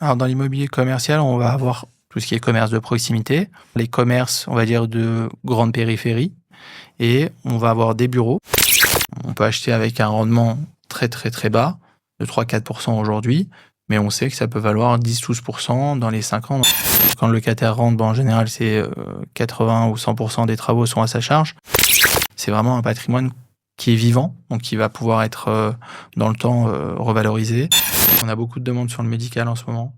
Alors dans l'immobilier commercial, on va avoir tout ce qui est commerce de proximité, les commerces, on va dire, de grande périphérie, et on va avoir des bureaux. On peut acheter avec un rendement très très très bas, de 3-4% aujourd'hui, mais on sait que ça peut valoir 10-12% dans les 5 ans. Quand le locataire rentre, en général, c'est 80 ou 100% des travaux sont à sa charge. C'est vraiment un patrimoine qui est vivant, donc qui va pouvoir être dans le temps revalorisé. On a beaucoup de demandes sur le médical en ce moment.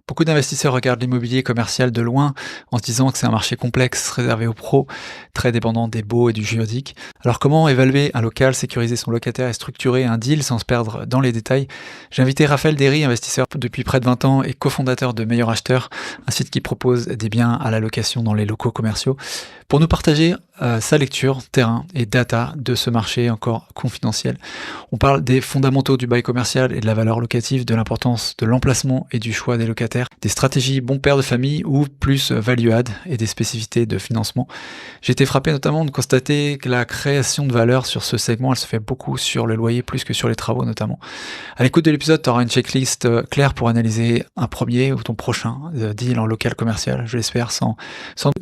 Beaucoup d'investisseurs regardent l'immobilier commercial de loin en se disant que c'est un marché complexe, réservé aux pros, très dépendant des baux et du juridique. Alors comment évaluer un local, sécuriser son locataire et structurer un deal sans se perdre dans les détails? J'ai invité Raphaël Derry, investisseur depuis près de 20 ans et cofondateur de Meilleur Acheteur, un site qui propose des biens à la location dans les locaux commerciaux, pour nous partager sa lecture, terrain et data de ce marché encore confidentiel. On parle des fondamentaux du bail commercial et de la valeur locative, de l'importance de l'emplacement et du choix des locataires, des stratégies bon père de famille ou plus value-add et des spécificités de financement. J'ai été frappé notamment de constater que la création de valeur sur ce segment, elle se fait beaucoup sur le loyer plus que sur les travaux notamment. À l'écoute de l'épisode, tu auras une checklist claire pour analyser un premier ou ton prochain deal en local commercial, je l'espère, sans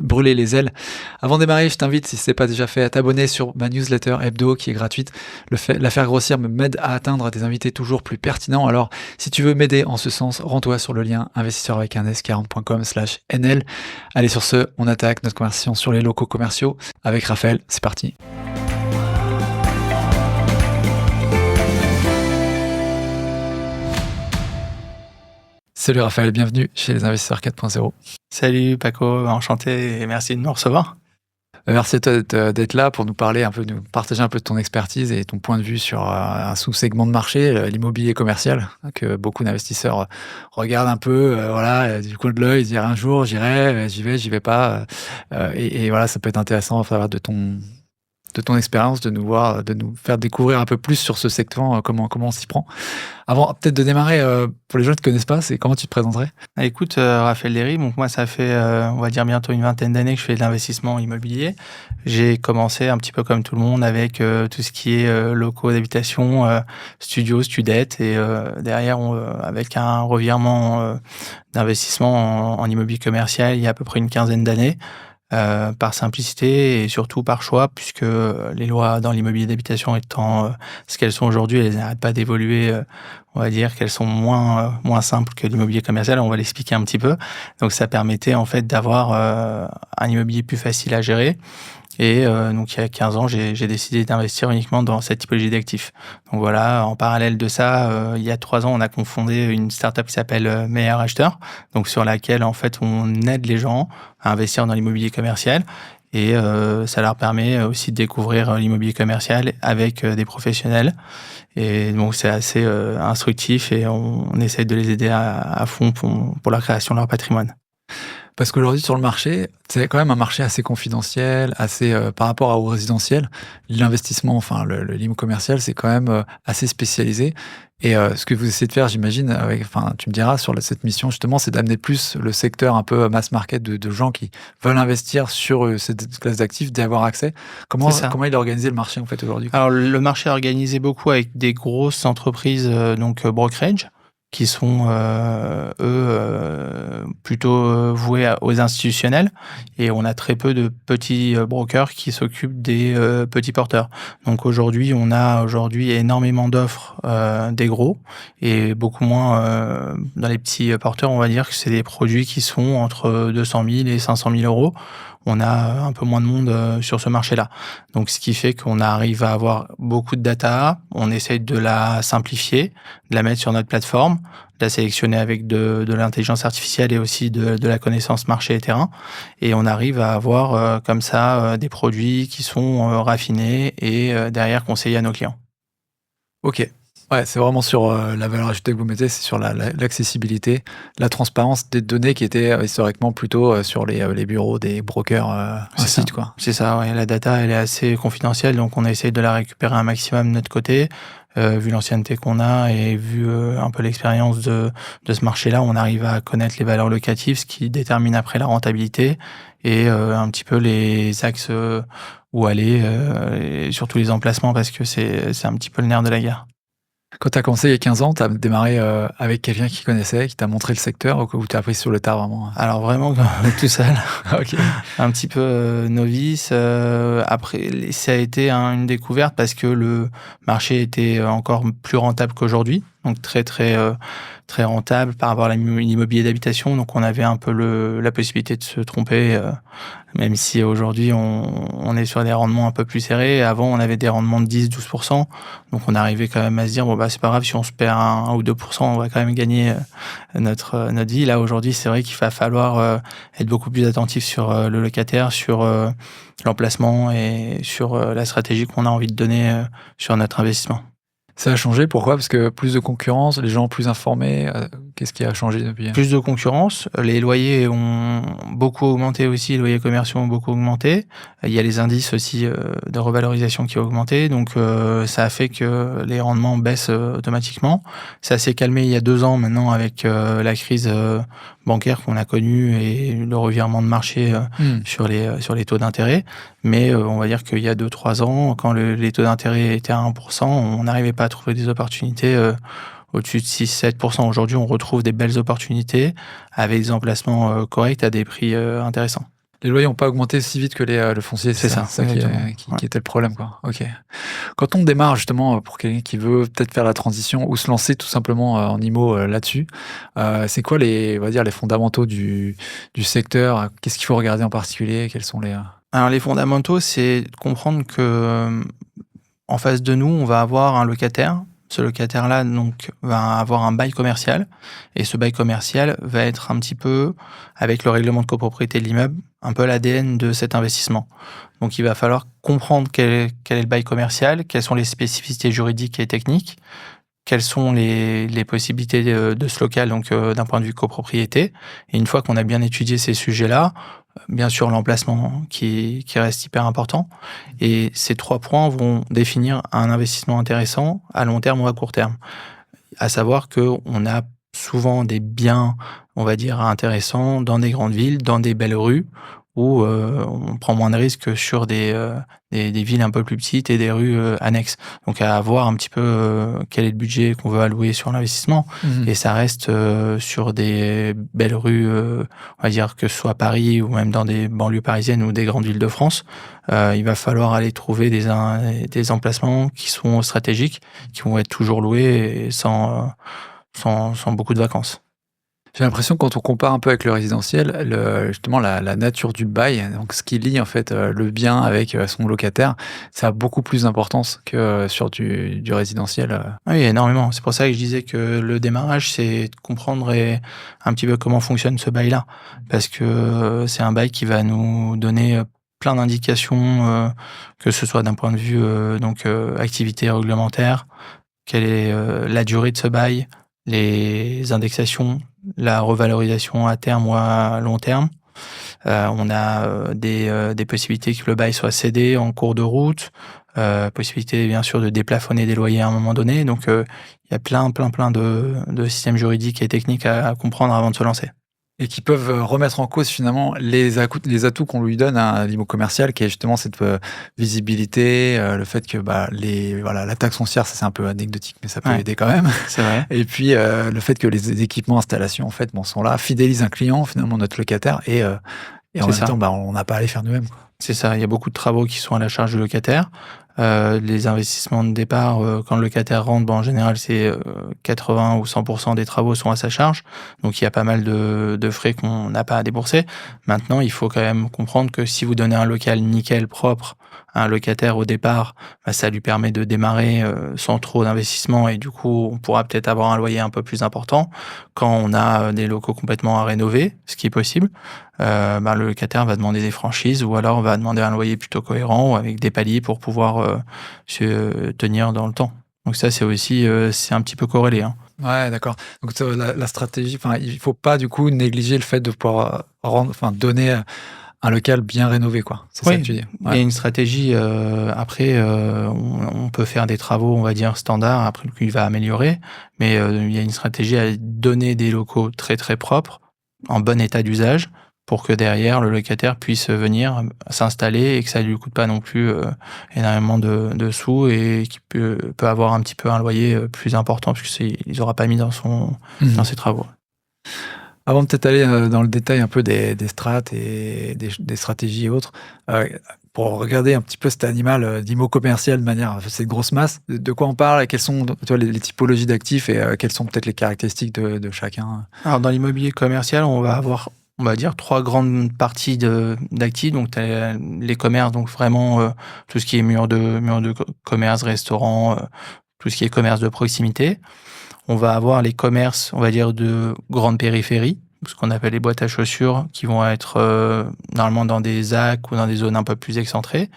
brûler les ailes. Avant de démarrer, je t'invite, si ce n'est pas déjà fait, à t'abonner sur ma newsletter hebdo qui est gratuite. La faire grossir m'aide à atteindre des invités toujours plus pertinents. Alors, si tu veux m'aider en ce sens, rends-toi sur le lien investisseur avec un s40.com/nl. Allez, sur ce, on attaque notre conversation sur les locaux commerciaux avec Raphaël. C'est parti. Salut Raphaël, bienvenue chez les investisseurs 4.0. Salut Paco, enchanté et merci de nous recevoir. Merci d'être là pour nous parler un peu, nous partager un peu de ton expertise et ton point de vue sur un sous-segment de marché, l'immobilier commercial, que beaucoup d'investisseurs regardent un peu, du coin de l'œil, dire un jour j'irai, j'y vais pas, et voilà, ça peut être intéressant à travers de ton expérience de nous faire découvrir un peu plus sur ce secteur, comment on s'y prend. Avant peut-être de démarrer, pour les gens qui ne te connaissent pas, c'est comment tu te présenterais? Écoute, Raphaël Derry, donc moi ça fait, on va dire bientôt une vingtaine d'années que je fais de l'investissement immobilier. J'ai commencé un petit peu comme tout le monde avec tout ce qui est locaux d'habitation, studios, studettes et derrière avec un revirement d'investissement en immobilier commercial il y a à peu près une quinzaine d'années. Par simplicité et surtout par choix, puisque les lois dans l'immobilier d'habitation étant ce qu'elles sont aujourd'hui, elles n'arrêtent pas d'évoluer. On va dire qu'elles sont moins simples que l'immobilier commercial. On va l'expliquer un petit peu. Donc ça permettait en fait d'avoir un immobilier plus facile à gérer. Et donc il y a 15 ans, j'ai décidé d'investir uniquement dans cette typologie d'actifs. Donc voilà, en parallèle de ça, il y a 3 ans, on a cofondé une startup qui s'appelle Meilleur Acheteur, donc sur laquelle en fait on aide les gens à investir dans l'immobilier commercial. Et ça leur permet aussi de découvrir l'immobilier commercial avec des professionnels. Et donc c'est assez instructif et on essaie de les aider à fond pour la création de leur patrimoine. Parce qu'aujourd'hui, sur le marché, c'est quand même un marché assez confidentiel, assez par rapport au résidentiel. L'investissement, enfin l'IMO commercial, c'est quand même assez spécialisé. Et ce que vous essayez de faire, j'imagine, tu me diras, sur cette mission, justement, c'est d'amener plus le secteur un peu mass market de gens qui veulent investir sur cette classe d'actifs, d'y avoir accès. Comment il est organisé le marché, en fait, aujourd'hui? Alors, le marché est organisé beaucoup avec des grosses entreprises, brokerage, qui sont plutôt voués aux institutionnels, et on a très peu de petits brokers qui s'occupent des petits porteurs. Donc aujourd'hui, on a énormément d'offres des gros et beaucoup moins dans les petits porteurs. On va dire que c'est des produits qui sont entre 200 000 et 500 000 euros. On a un peu moins de monde sur ce marché-là. Donc, ce qui fait qu'on arrive à avoir beaucoup de data, on essaye de la simplifier, de la mettre sur notre plateforme, de la sélectionner avec de l'intelligence artificielle et aussi de la connaissance marché et terrain. Et on arrive à avoir comme ça des produits qui sont raffinés et derrière conseillés à nos clients. Ok. Ouais, c'est vraiment sur la valeur ajoutée que vous mettez, c'est sur l'accessibilité, la transparence des données qui étaient historiquement plutôt sur les bureaux des brokers sites, quoi. C'est ça, ouais. La data, elle est assez confidentielle, donc on essaye de la récupérer un maximum de notre côté. Vu l'ancienneté qu'on a et vu un peu l'expérience de ce marché-là, on arrive à connaître les valeurs locatives, ce qui détermine après la rentabilité et un petit peu les axes où aller et surtout les emplacements, parce que c'est un petit peu le nerf de la guerre. Quand tu as commencé il y a 15 ans, tu as démarré, avec quelqu'un qui connaissait, qui t'a montré le secteur ou tu as appris sur le tard vraiment? Alors vraiment tout seul, OK. un petit peu, novice, après ça a été une découverte parce que le marché était encore plus rentable qu'aujourd'hui, donc très, très, très rentable par rapport à l'immobilier d'habitation, donc on avait un peu la possibilité de se tromper, même si aujourd'hui on est sur des rendements un peu plus serrés. Avant, on avait des rendements de 10-12%, donc on arrivait quand même à se dire: «Bon, bah, c'est pas grave si on se perd 1 ou 2 on va quand même gagner, notre vie». Là, aujourd'hui, c'est vrai qu'il va falloir, être beaucoup plus attentif sur, le locataire, sur, l'emplacement et sur, la stratégie qu'on a envie de donner, sur notre investissement. Ça a changé, pourquoi? Parce que plus de concurrence, les gens plus informés, qu'est-ce qui a changé depuis? Plus de concurrence, les loyers ont beaucoup augmenté aussi, les loyers commerciaux ont beaucoup augmenté. Il y a les indices aussi, de revalorisation qui ont augmenté, donc ça a fait que les rendements baissent, automatiquement. Ça s'est calmé il y a 2 ans maintenant avec, la crise, bancaire qu'on a connue et le revirement de marché, Mmh. sur les taux d'intérêt. Mais on va dire qu'il y a 2-3 ans, quand les taux d'intérêt étaient à 1 on n'arrivait pas à trouver des opportunités, au-dessus de 6-7 Aujourd'hui, on retrouve des belles opportunités avec des emplacements, corrects à des prix, intéressants. Les loyers ont pas augmenté si vite que le foncier, C'est c'est ça? ça, C'est ça qui exactement. est qui Ouais. qui était le problème, quoi. OK. Quand on démarre justement, pour quelqu'un qui veut peut-être faire la transition ou se lancer tout simplement, en IMO, là-dessus, c'est quoi on va dire les fondamentaux du secteur? Qu'est-ce qu'il faut regarder en particulier? Quels sont les? Alors les fondamentaux, c'est de comprendre que, en face de nous, on va avoir un locataire. Ce locataire-là, donc, va avoir un bail commercial et ce bail commercial va être un petit peu, avec le règlement de copropriété de l'immeuble, un peu l'ADN de cet investissement. Donc il va falloir comprendre quel est le bail commercial, quelles sont les spécificités juridiques et techniques, quelles sont les possibilités de ce local, donc d'un point de vue copropriété. Et une fois qu'on a bien étudié ces sujets-là, bien sûr l'emplacement qui reste hyper important. Et ces 3 points vont définir un investissement intéressant à long terme ou à court terme. À savoir qu'on a souvent des biens, on va dire, intéressants dans des grandes villes, dans des belles rues, où on prend moins de risques que sur des villes un peu plus petites et des rues annexes. Donc à voir un petit peu quel est le budget qu'on veut allouer sur l'investissement. Mmh. Et ça reste sur des belles rues, on va dire que ce soit Paris ou même dans des banlieues parisiennes ou des grandes villes de France. Il va falloir aller trouver des emplacements qui sont stratégiques, qui vont être toujours loués et sans beaucoup de vacances. J'ai l'impression que quand on compare un peu avec le résidentiel, justement la nature du bail, donc ce qui lie en fait, le bien avec, son locataire, ça a beaucoup plus d'importance que, sur du résidentiel. Oui, énormément. C'est pour ça que je disais que le démarrage, c'est de comprendre un petit peu comment fonctionne ce bail-là. Parce que c'est un bail qui va nous donner plein d'indications, que ce soit d'un point de vue activité réglementaire, quelle est la durée de ce bail, les indexations, la revalorisation à terme ou à long terme. On a des possibilités que le bail soit cédé en cours de route, possibilité bien sûr de déplafonner des loyers à un moment donné. Donc il y a plein de systèmes juridiques et techniques à comprendre avant de se lancer. Et qui peuvent, remettre en cause finalement les atouts qu'on lui donne à l'IMO commercial, qui est justement cette, visibilité, le fait que, bah, voilà, la taxe foncière, ça c'est un peu anecdotique, mais ça peut Ouais, aider quand même. c'est vrai. Et puis, le fait que les équipements, installations, en fait, bon, sont là, fidélisent un client, finalement notre locataire et en C'est même ça. temps, bah, on n'a pas à les faire nous-mêmes, quoi. C'est ça, il y a beaucoup de travaux qui sont à la charge du locataire. Les investissements de départ, quand le locataire rentre, en général, c'est 80 ou 100 des travaux sont à sa charge. Donc il y a pas mal de frais qu'on n'a pas à débourser. Maintenant, il faut quand même comprendre que si vous donnez un local nickel, propre à un locataire au départ, bah, ça lui permet de démarrer sans trop d'investissement et du coup, on pourra peut-être avoir un loyer un peu plus important. Quand on a des locaux complètement à rénover, ce qui est possible, bah, le locataire va demander des franchises ou alors va demander un loyer plutôt cohérent ou avec des paliers pour pouvoir se tenir dans le temps. Donc ça, c'est aussi, c'est un petit peu corrélé, hein. Ouais, d'accord. Donc la stratégie, enfin, il faut pas du coup négliger le fait de pouvoir, donner, un local bien rénové, quoi. C'est ça que Oui, tu dis? il Ouais. y a une stratégie, après, on peut faire des travaux, on va dire standards, après il va améliorer, mais il y a une stratégie à donner des locaux très, très propres, en bon état d'usage, pour que derrière le locataire puisse venir s'installer et que ça lui coûte pas non plus énormément de sous et qu'il peut avoir un petit peu un loyer plus important puisque ils aura pas mis dans ses travaux. Avant de peut-être aller dans le détail un peu des strates et des stratégies et autres, pour regarder un petit peu cet animal d'IMO commercial de manière, cette grosse masse, de quoi on parle et quelles sont tu vois, les typologies d'actifs et quelles sont peut-être les caractéristiques de chacun? Alors dans l'immobilier commercial, on va avoir, on va dire, 3 grandes parties d'actifs. Donc tu as les commerces, donc vraiment tout ce qui est murs de commerce, restaurants, tout ce qui est commerce de proximité. On va avoir les commerces, on va dire, de grande périphérie, ce qu'on appelle les boîtes à chaussures, qui vont être normalement dans des ZAC ou dans des zones un peu plus excentrées.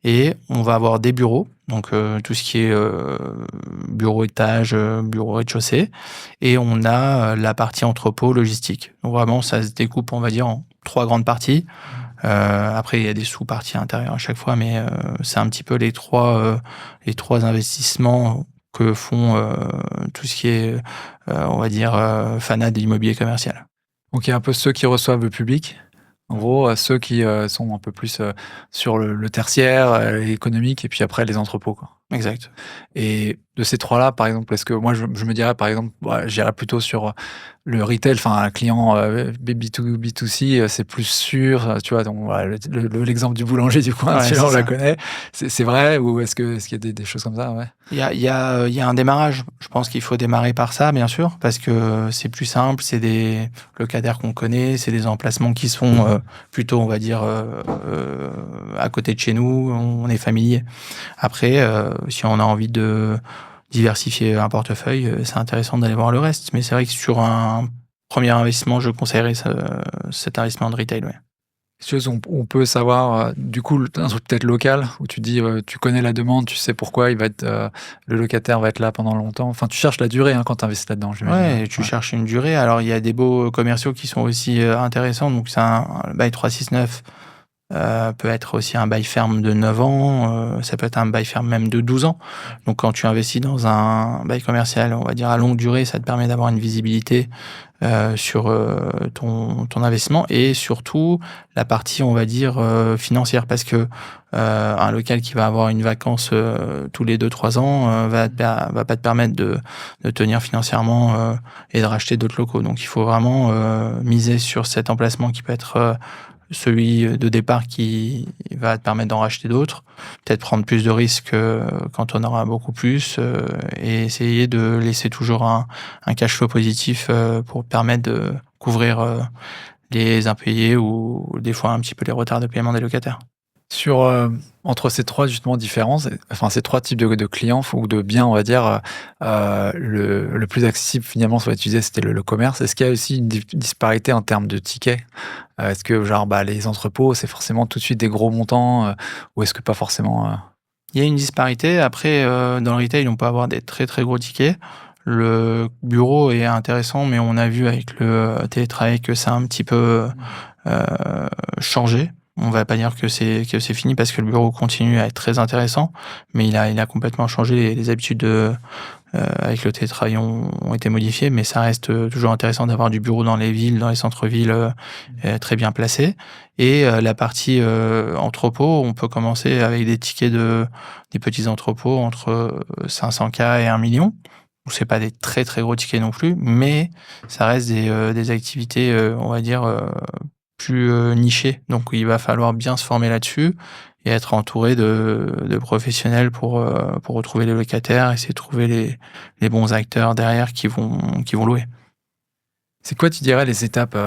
Et on va avoir des bureaux, donc tout ce qui est bureau étage, bureau rez-de-chaussée. Et on a la partie entrepôt logistique. Donc vraiment, ça se découpe, on va dire, en 3 grandes parties. Après, il y a des sous-parties à l'intérieur à chaque fois, mais c'est un petit peu les trois investissements que font tout ce qui est, on va dire, fanat de l'immobilier commercial. Donc il y a un peu ceux qui reçoivent le public, en gros, ceux qui sont un peu plus sur le tertiaire, économique, et puis après les entrepôts, quoi. Exact. Et de ces trois-là, par exemple, est-ce que moi je me dirais, par exemple, j'irais plutôt sur le retail, enfin un client B2B2C, c'est plus sûr, tu vois, donc voilà, l'exemple du boulanger du coin, Ouais, celui-là c'est on la ça. connaît. C'est vrai, ou qu'il y a des choses comme ça, ouais. Il y a un démarrage. Je pense qu'il faut démarrer par ça, bien sûr, parce que c'est plus simple, c'est des locataires qu'on connaît, c'est des emplacements qui sont plutôt, on va dire, à côté de chez nous, on est familier. Après, si on a envie de diversifier un portefeuille, c'est intéressant d'aller voir le reste. Mais c'est vrai que sur un premier investissement, je conseillerais cet investissement de retail, ouais. Chose on peut savoir, du coup, un truc peut-être local, où tu dis, tu connais la demande, tu sais pourquoi il va être, le locataire va être là pendant longtemps. Enfin, tu cherches la durée, hein, quand tu investis là-dedans, j'imagine, Ouais, tu ouais. cherches une durée. Alors, il y a des beaux commerciaux qui sont aussi intéressants. Donc, c'est un bail 369 peut être aussi un bail ferme de 9 ans. Ça peut être un bail ferme même de 12 ans. Donc, quand tu investis dans un bail commercial, on va dire à longue durée, ça te permet d'avoir une visibilité sur ton investissement et surtout la partie, on va dire, financière. Parce que un local qui va avoir une vacance tous les 2-3 ans va pas te permettre de tenir financièrement et de racheter d'autres locaux. Donc, il faut vraiment miser sur cet emplacement qui peut être celui de départ qui va te permettre d'en racheter d'autres, peut-être prendre plus de risques quand on aura beaucoup plus et essayer de laisser toujours un cash flow positif pour permettre de couvrir les impayés ou des fois un petit peu les retards de paiement des locataires. Sur, entre ces 3 justement différences, enfin ces 3 types de clients ou de biens, on va dire, le plus accessible finalement, soit tu disais, c'était le commerce. Est-ce qu'il y a aussi une disparité en termes de tickets? Est-ce que genre, les entrepôts, c'est forcément tout de suite des gros montants, ou est-ce que pas forcément? Il y a une disparité. Après, dans le retail, on peut avoir des très, très gros tickets. Le bureau est intéressant, mais on a vu avec le télétravail que ça a un petit peu changé. On va pas dire que c'est fini parce que le bureau continue à être très intéressant, mais il a complètement changé. Les habitudes avec le télétravail ont été modifiées, mais ça reste toujours intéressant d'avoir du bureau dans les villes, dans les centres-villes très bien placés. Et la partie entrepôt, on peut commencer avec des tickets des petits entrepôts entre 500K et 1 million. C'est pas des très très gros tickets non plus, mais ça reste des activités, on va dire, plus nichées. Donc il va falloir bien se former là-dessus et être entouré de professionnels pour retrouver les locataires, essayer de trouver les bons acteurs derrière qui vont louer. C'est quoi, tu dirais, les étapes,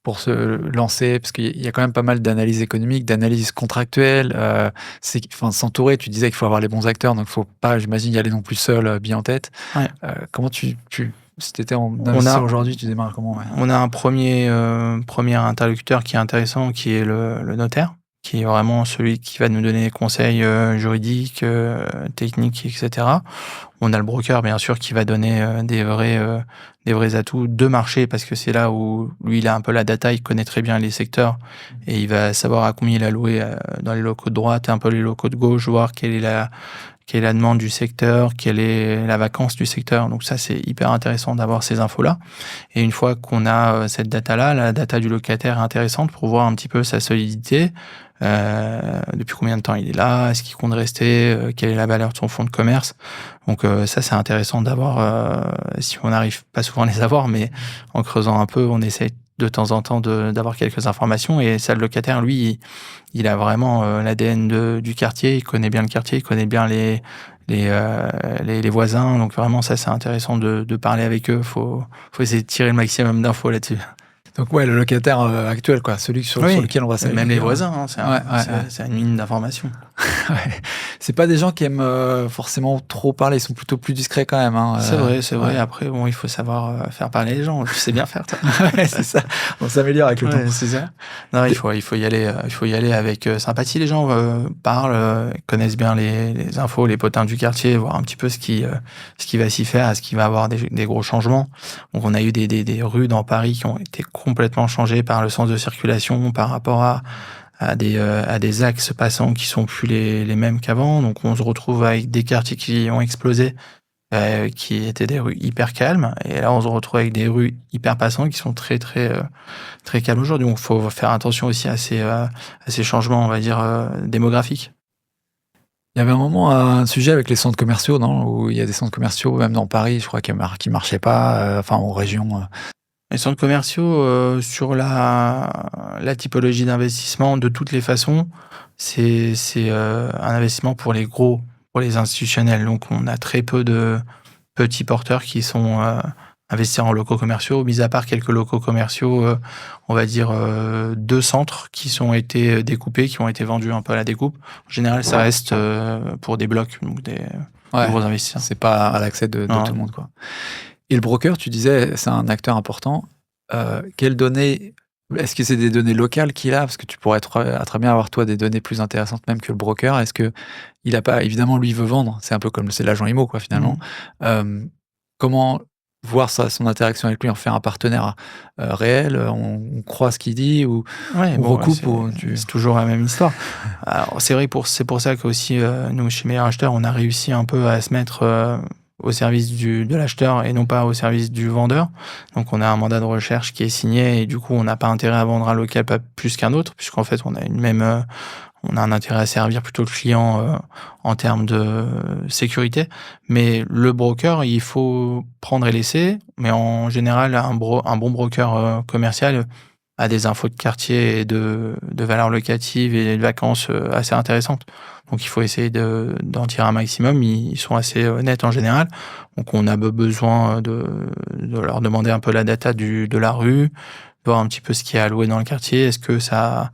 pour se lancer? Parce qu'il y a quand même pas mal d'analyses économiques, d'analyses contractuelles, enfin, s'entourer, tu disais qu'il faut avoir les bons acteurs, donc faut pas, j'imagine, y aller non plus seul, bien en tête. Ouais. Comment si tu étais en On investisseur a aujourd'hui, tu démarres comment? Ouais. on a un premier interlocuteur qui est intéressant, qui est le notaire, qui est vraiment celui qui va nous donner des conseils juridiques, techniques, etc. On a le broker, bien sûr, qui va donner des vrais atouts de marché, parce que c'est là où lui, il a un peu la data, il connaît très bien les secteurs et il va savoir à combien il a loué dans les locaux de droite et un peu les locaux de gauche, voir quelle est la demande du secteur, quelle est la vacance du secteur. Donc ça, c'est hyper intéressant d'avoir ces infos-là. Et une fois qu'on a cette data-là, la data du locataire est intéressante pour voir un petit peu sa solidité, depuis combien de temps il est là, est-ce qu'il compte rester, quelle est la valeur de son fonds de commerce. Donc ça, c'est intéressant d'avoir, si on n'arrive pas souvent à les avoir, mais en creusant un peu, on essaie de temps en temps d'avoir quelques informations. Et ça, le locataire, lui, il a vraiment l'ADN du quartier, il connaît bien le quartier, il connaît bien les voisins. Donc vraiment, ça, c'est intéressant de parler avec eux. Faut essayer de tirer le maximum d'infos là-dessus. Donc ouais, le locataire actuel, quoi, celui sur lequel on va s'appuyer. Même les voisins, hein, c'est une mine d'informations. Ouais. C'est pas des gens qui aiment forcément trop parler, ils sont plutôt plus discrets quand même. Hein, c'est vrai. Ouais. Après, bon, il faut savoir faire parler les gens. Tu sais bien faire, toi. Ouais, c'est ça. On s'améliore avec le temps. C'est ça. Non, il faut y aller avec sympathie. Les gens parlent, connaissent bien les infos, les potins du quartier, voir un petit peu ce qui va s'y faire, est-ce qu'il va y avoir des gros changements. Donc, on a eu des rues dans Paris qui ont été complètement changées par le sens de circulation, par rapport à des axes passants qui sont plus les mêmes qu'avant. Donc, on se retrouve avec des quartiers qui ont explosé, qui étaient des rues hyper calmes. Et là, on se retrouve avec des rues hyper passantes qui sont très, très, très calmes aujourd'hui. Donc, il faut faire attention aussi à ces changements, on va dire, démographiques. Il y avait un moment un sujet avec les centres commerciaux, non? Où il y a des centres commerciaux, même dans Paris, je crois, qui marchaient pas, enfin, en région. Les centres commerciaux, sur la typologie d'investissement, de toutes les façons, c'est un investissement pour les gros, pour les institutionnels. Donc, on a très peu de petits porteurs qui sont investis en locaux commerciaux, mis à part quelques locaux commerciaux, on va dire 2 centres qui ont été découpés, qui ont été vendus un peu à la découpe. En général, ça reste pour des blocs, donc des gros investisseurs. C'est pas à l'accès de tout le monde, quoi. Et le broker, tu disais, c'est un acteur important. Quelles données, est-ce que c'est des données locales qu'il a? Parce que tu pourrais très bien avoir, toi, des données plus intéressantes même que le broker. Est-ce que il a pas, évidemment, lui, il veut vendre. C'est un peu comme c'est l'agent IMO, quoi, finalement. Comment voir son interaction avec lui, en faire un partenaire réel, on croit ce qu'il dit ou on recoupe c'est toujours la même histoire. Alors, c'est vrai, c'est pour ça qu'aussi, nous, chez Meilleur Acheteur, on a réussi un peu à se mettre au service de l'acheteur et non pas au service du vendeur. Donc, on a un mandat de recherche qui est signé et du coup, on n'a pas intérêt à vendre un local pas plus qu'un autre, puisqu'en fait, on a un intérêt à servir plutôt le client en termes de sécurité. Mais le broker, il faut prendre et laisser. Mais en général, un bon broker commercial a des infos de quartier et de valeurs locatives et de vacances assez intéressantes. Donc, il faut essayer d'en tirer un maximum. Ils sont assez honnêtes en général. Donc, on a besoin de leur demander un peu la data de la rue, voir un petit peu ce qui est alloué dans le quartier. Est-ce que ça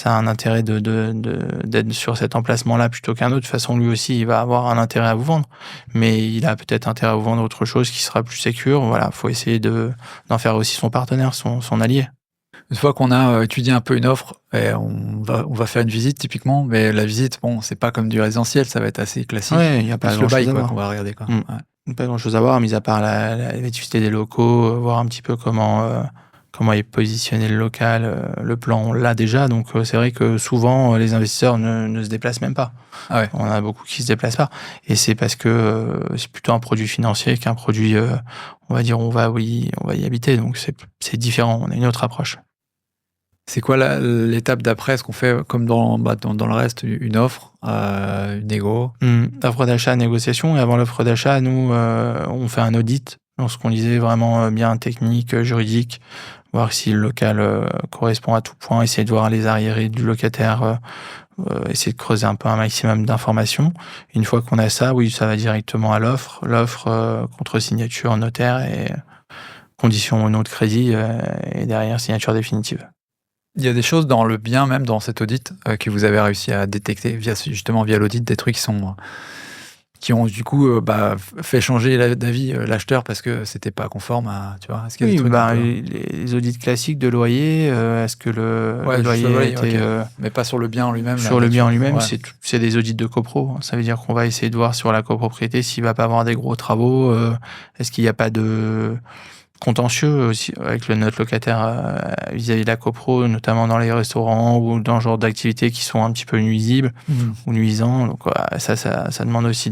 a un intérêt d'être sur cet emplacement-là plutôt qu'un autre? De toute façon, lui aussi, il va avoir un intérêt à vous vendre. Mais il a peut-être intérêt à vous vendre autre chose qui sera plus sécure. Voilà, faut essayer d'en faire aussi son partenaire, son allié. Une fois qu'on a étudié un peu une offre, on va faire une visite typiquement, mais la visite, bon, c'est pas comme du résidentiel, ça va être assez classique. Ouais, il n'y a pas grand-chose à voir. Qu'on va regarder, quoi. Pas grand-chose à voir, mis à part la vétusté des locaux, voir un petit peu comment est positionné le local, le plan, on l'a déjà. Donc, c'est vrai que souvent, les investisseurs ne se déplacent même pas. Ah ouais. On a beaucoup qui se déplacent pas. Et c'est parce que c'est plutôt un produit financier qu'un produit, on va dire, on va y habiter. Donc, c'est différent. On a une autre approche. C'est quoi l'étape d'après? Est-ce qu'on fait comme dans le reste, une offre, une négo? Offre d'achat, négociation. Et avant l'offre d'achat, nous, on fait un audit. Lorsqu'on disait vraiment bien technique, juridique, voir si le local correspond à tout point, essayer de voir les arriérés du locataire, essayer de creuser un peu un maximum d'informations. Une fois qu'on a ça, oui, ça va directement à l'offre. L'offre contre signature notaire et conditions au nom de crédit et derrière signature définitive. Il y a des choses dans le bien, même dans cet audit, que vous avez réussi à détecter via l'audit, des trucs qui ont du coup fait changer d'avis l'acheteur parce que c'était pas conforme à, tu vois, est-ce qu'il y a des Oui, trucs un peu... les audits classiques de loyer, est-ce que le Ouais, juste loyer le a loyer, été, ok. Mais pas sur le bien en lui-même, la sur le bien en nature. lui-même, Ouais. c'est des audits de copro. Ça veut dire qu'on va essayer de voir sur la copropriété s'il va pas avoir des gros travaux, est-ce qu'il y a pas de contentieux aussi avec notre locataire vis-à-vis de la copro, notamment dans les restaurants ou dans ce genre d'activités qui sont un petit peu nuisibles ou nuisants. Donc ça demande aussi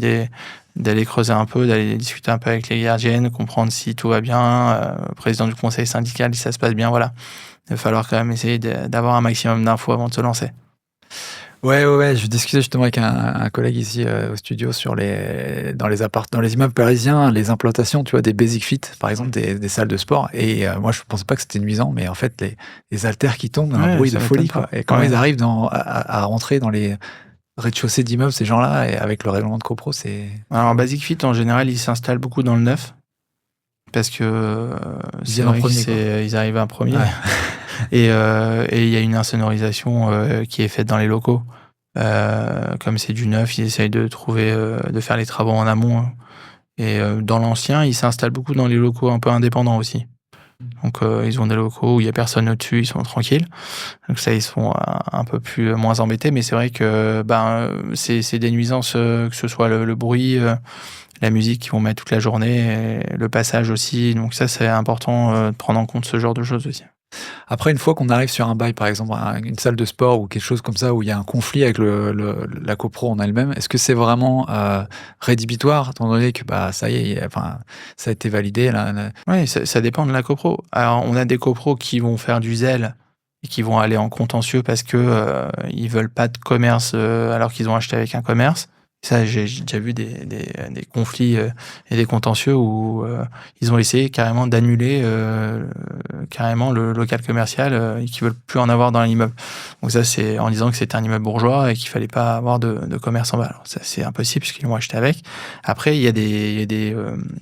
d'aller creuser un peu, d'aller discuter un peu avec les gardiennes, comprendre si tout va bien, président du conseil syndical, si ça se passe bien, voilà. Il va falloir quand même essayer d'avoir un maximum d'infos avant de se lancer. Ouais. Je discutais justement avec un collègue ici au studio sur dans les immeubles parisiens, les implantations, tu vois, des basic fit, par exemple, des salles de sport. Et moi, je pensais pas que c'était nuisant, mais en fait, les haltères qui tombent, un bruit de Ça m'étonne folie, pas. quoi. Et quand Ouais. ils arrivent à rentrer dans les rez-de-chaussée d'immeubles, ces gens-là, et avec le règlement de copro, c'est... Alors Basic Fit, en général, ils s'installent beaucoup dans le neuf. Parce que Ils c'est viennent en vrai premier, quoi. ils arrivent en premier. Ouais. Et il y a une insonorisation qui est faite dans les locaux. Comme c'est du neuf, ils essayent de faire les travaux en amont. Et dans l'ancien, ils s'installent beaucoup dans les locaux un peu indépendants aussi. Donc ils ont des locaux où il y a personne au-dessus, ils sont tranquilles. Donc ça, ils sont un peu moins embêtés. Mais c'est vrai que c'est des nuisances, que ce soit le bruit, la musique qu'ils vont mettre toute la journée, et le passage aussi. Donc ça, c'est important de prendre en compte ce genre de choses aussi. Après, une fois qu'on arrive sur un bail, par exemple, une salle de sport ou quelque chose comme ça, où il y a un conflit avec la copro en elle-même, est-ce que c'est vraiment rédhibitoire, étant donné que ça y est, enfin, ça a été validé là. Oui, ça dépend de la copro. Alors, on a des copros qui vont faire du zèle et qui vont aller en contentieux parce que ils veulent pas de commerce alors qu'ils ont acheté avec un commerce. Ça, j'ai déjà vu des conflits et des contentieux où ils ont essayé carrément d'annuler carrément le local commercial et qu'ils veulent plus en avoir dans l'immeuble. Donc ça, c'est en disant que c'était un immeuble bourgeois et qu'il fallait pas avoir de commerce en bas. Alors ça, c'est impossible puisqu'ils l'ont acheté avec. Après, il y a des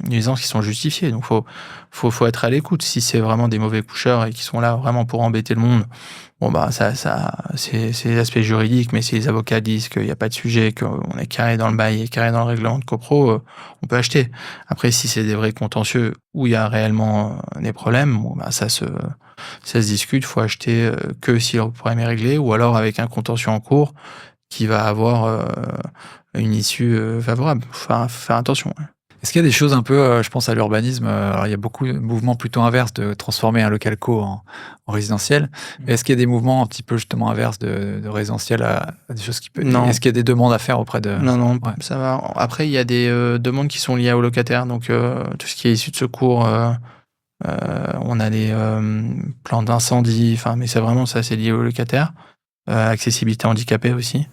nuisances qui sont justifiées. Donc faut être à l'écoute. Si c'est vraiment des mauvais coucheurs et qui sont là vraiment pour embêter le monde, bon ça c'est les aspects juridiques, mais si les avocats disent qu'il n'y a pas de sujet, qu'on est carré dans le bail et carré dans le règlement de copro, on peut acheter. Après, si c'est des vrais contentieux où il y a réellement des problèmes, ça se discute. Faut acheter que si le problème est réglé, ou alors avec un contentieux en cours qui va avoir une issue favorable. Faut faire attention. Ouais. Est-ce qu'il y a des choses un peu, je pense à l'urbanisme, alors il y a beaucoup de mouvements plutôt inverses de transformer un local co en résidentiel. Est-ce qu'il y a des mouvements un petit peu justement inverses de résidentiel à des choses qui peuvent... Non. Est-ce qu'il y a des demandes à faire auprès de... Non, Ouais. ça va. Après, il y a des demandes qui sont liées aux locataires. Donc, tout ce qui est issu de secours, on a des plans d'incendie. Mais c'est vraiment ça, c'est lié aux locataires. Accessibilité handicapée aussi.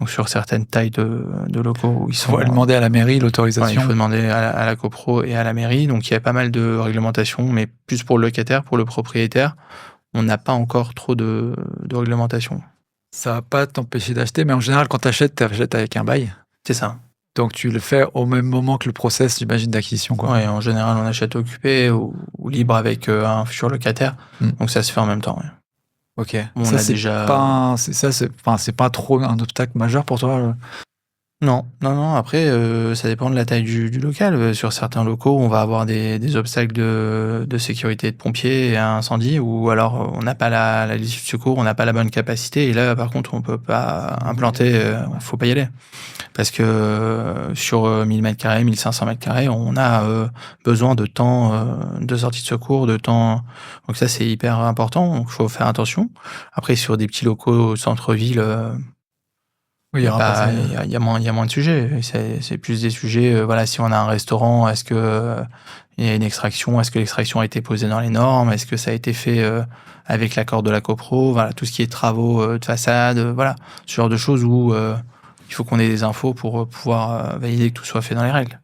Donc, sur certaines tailles de locaux où ils Il sont... faut demander à la mairie Ouais, l'autorisation. il faut demander à la copro et à la mairie. Donc, il y a pas mal de réglementations, mais plus pour le locataire. Pour le propriétaire, on n'a pas encore trop de réglementation. Ça va pas t'empêcher d'acheter, mais en général, quand tu achètes avec un bail. C'est ça. Donc tu le fais au même moment que le process, j'imagine, d'acquisition, quoi. Ouais, en général, on achète occupé ou libre avec un futur locataire. Donc ça se fait en même temps. Ouais. Ok. On ça, a c'est déjà... pas c'est pas trop un obstacle majeur pour toi? Non. Après, ça dépend de la taille du local. Sur certains locaux, on va avoir des obstacles de sécurité de pompiers et un incendie, ou alors on n'a pas la liste de secours, on n'a pas la bonne capacité. Et là, par contre, on peut pas implanter, faut pas y aller. Parce que sur 1000 m², 1500 m², on a besoin de temps de sortie de secours, de temps. Donc ça, c'est hyper important. Donc il faut faire attention. Après, sur des petits locaux au centre-ville, Oui, il y a moins de sujets. C'est plus des sujets. Voilà, si on a un restaurant, est-ce que il y a une extraction? Est-ce que l'extraction a été posée dans les normes? Est-ce que ça a été fait avec l'accord de la copro? Voilà, tout ce qui est travaux de façade, voilà, ce genre de choses où il faut qu'on ait des infos pour pouvoir valider que tout soit fait dans les règles.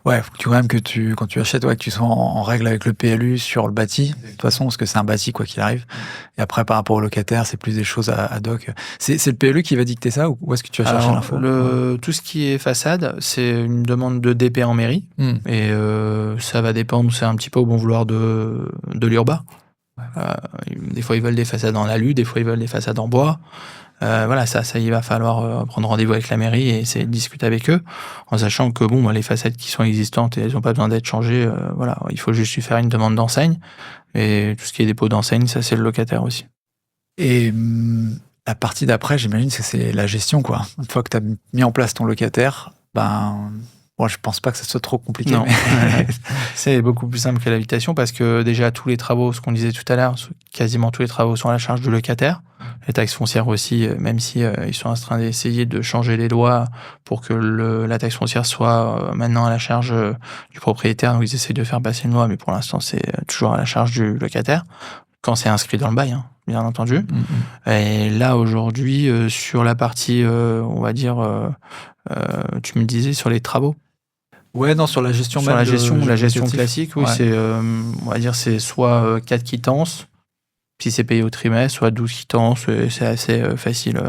Ouais, faut que quand même quand tu achètes, que tu sois en règle avec le PLU sur le bâti. De toute façon, parce que c'est un bâti quoi qu'il arrive. Et après, par rapport au locataire, c'est plus des choses ad hoc. C'est le PLU qui va dicter ça, ou est-ce que tu as cherché l'info? Tout ce qui est façade, c'est une demande de DP en mairie. Et ça va dépendre, c'est un petit peu au bon vouloir de l'URBA. Des fois, ils veulent des façades en alu, des fois, ils veulent des façades en bois. Voilà, ça, il va falloir prendre rendez-vous avec la mairie et essayer de discuter avec eux, en sachant que bon, les façades qui sont existantes, elles n'ont pas besoin d'être changées. Voilà, il faut juste lui faire une demande d'enseigne. Et tout ce qui est dépôt d'enseigne, ça, c'est le locataire aussi. Et la partie d'après, j'imagine que c'est la gestion, quoi. Une fois que tu as mis en place ton locataire, moi, je pense pas que ça soit trop compliqué. Non, mais- c'est beaucoup plus simple que l'habitation parce que déjà tous les travaux, ce qu'on disait tout à l'heure, quasiment tous les travaux sont à la charge du locataire. Les taxes foncières aussi, même si ils sont en train d'essayer de changer les lois pour que la taxe foncière soit maintenant à la charge du propriétaire. Donc ils essayent de faire passer une loi, mais pour l'instant c'est toujours à la charge du locataire quand c'est inscrit dans le bail, hein, bien entendu. Et là aujourd'hui sur la partie, on va dire, tu me disais sur les travaux. Ouais, non, sur la gestion Sur même la de- gestion locatif. classique, oui, Ouais. c'est, on va dire, c'est soit 4 quittances, si c'est payé au trimestre, soit 12 quittances, et c'est assez facile.